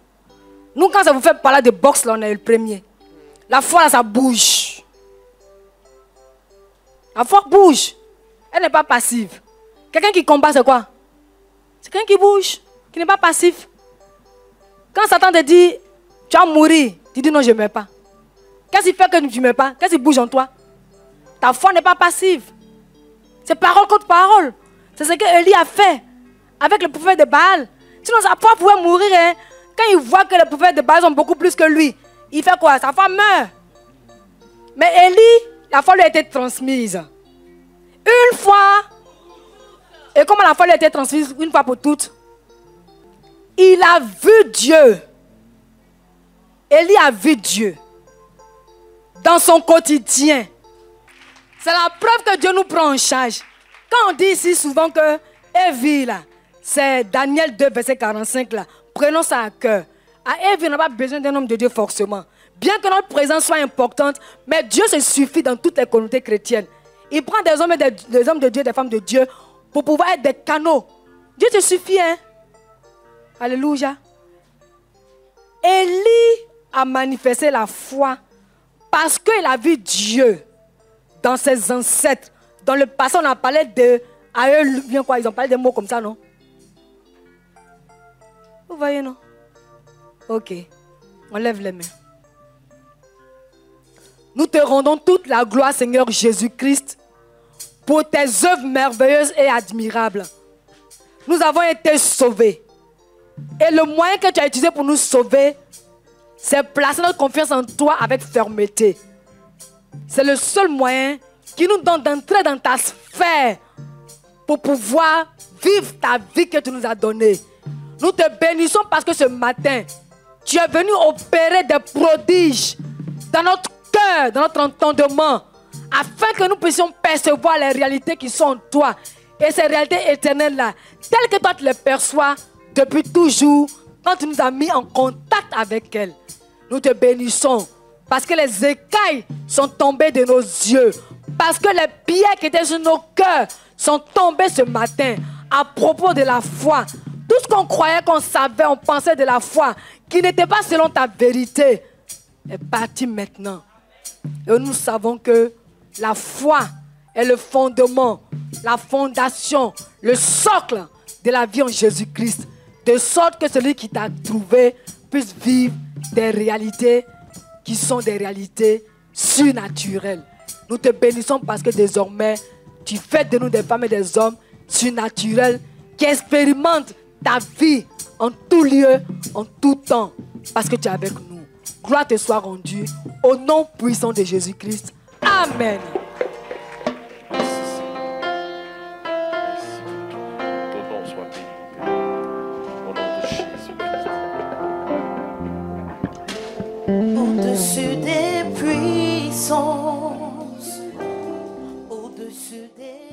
Nous, quand ça vous fait parler de boxe, là, on est le premier. La foi, là, ça bouge. La foi bouge. Elle n'est pas passive. Quelqu'un qui combat, c'est quoi? C'est quelqu'un qui bouge, qui n'est pas passif. Quand Satan te dit, tu vas mourir, tu dis non, je ne meurs pas. Qu'est-ce qui fait que tu ne meurs pas? Qu'est-ce qui bouge en toi? Ta foi n'est pas passive. C'est parole contre parole. C'est ce que Élie a fait avec le prophète de Baal. Sinon, sa foi pouvait mourir. Hein. Quand il voit que les prophètes de Baal sont beaucoup plus que lui, il fait quoi? Sa foi meurt. Mais Élie, la foi lui a été transmise. Une fois. Et comment la foi lui a été transmise une fois pour toutes? Il a vu Dieu. Élie a vu Dieu. Dans son quotidien. C'est la preuve que Dieu nous prend en charge. Quand on dit ici souvent que Élie, là, c'est Daniel 2, verset 45, là, prenons ça à cœur. À Élie, on n'a pas besoin d'un homme de Dieu forcément. Bien que notre présence soit importante, mais Dieu se suffit dans toutes les communautés chrétiennes. Il prend des hommes, des hommes de Dieu, des femmes de Dieu pour pouvoir être des canaux. Dieu te suffit, hein? Alléluia. Élie a manifesté la foi parce qu'il a vu Dieu dans ses ancêtres. Dans le passé, on a parlé de... Bien quoi, ils ont parlé des mots comme ça, non? Vous voyez, non? Ok. On lève les mains. Nous te rendons toute la gloire, Seigneur Jésus-Christ, pour tes œuvres merveilleuses et admirables. Nous avons été sauvés. Et le moyen que tu as utilisé pour nous sauver, c'est placer notre confiance en toi avec fermeté. C'est le seul moyen qui nous donne d'entrer dans ta sphère pour pouvoir vivre ta vie que tu nous as donnée. Nous te bénissons parce que ce matin, tu es venu opérer des prodiges dans notre cœur, dans notre entendement, afin que nous puissions percevoir les réalités qui sont en toi. Et ces réalités éternelles-là, telles que toi tu les perçois depuis toujours, quand tu nous as mis en contact avec elles. Nous te bénissons parce que les écailles sont tombées de nos yeux, parce que les pierres qui étaient sur nos cœurs sont tombées ce matin à propos de la foi. Tout ce qu'on croyait, qu'on savait, on pensait de la foi, qui n'était pas selon ta vérité, est parti maintenant. Et nous savons que la foi est le fondement, la fondation, le socle de la vie en Jésus-Christ. De sorte que celui qui t'a trouvé puisse vivre des réalités qui sont des réalités surnaturelles. Nous te bénissons parce que désormais, tu fais de nous des femmes et des hommes surnaturels qui expérimentent ta vie en tout lieu, en tout temps, parce que tu es avec nous. Gloire te soit rendue au nom puissant de Jésus-Christ. Amen. Au-dessus des puissances, au-dessus des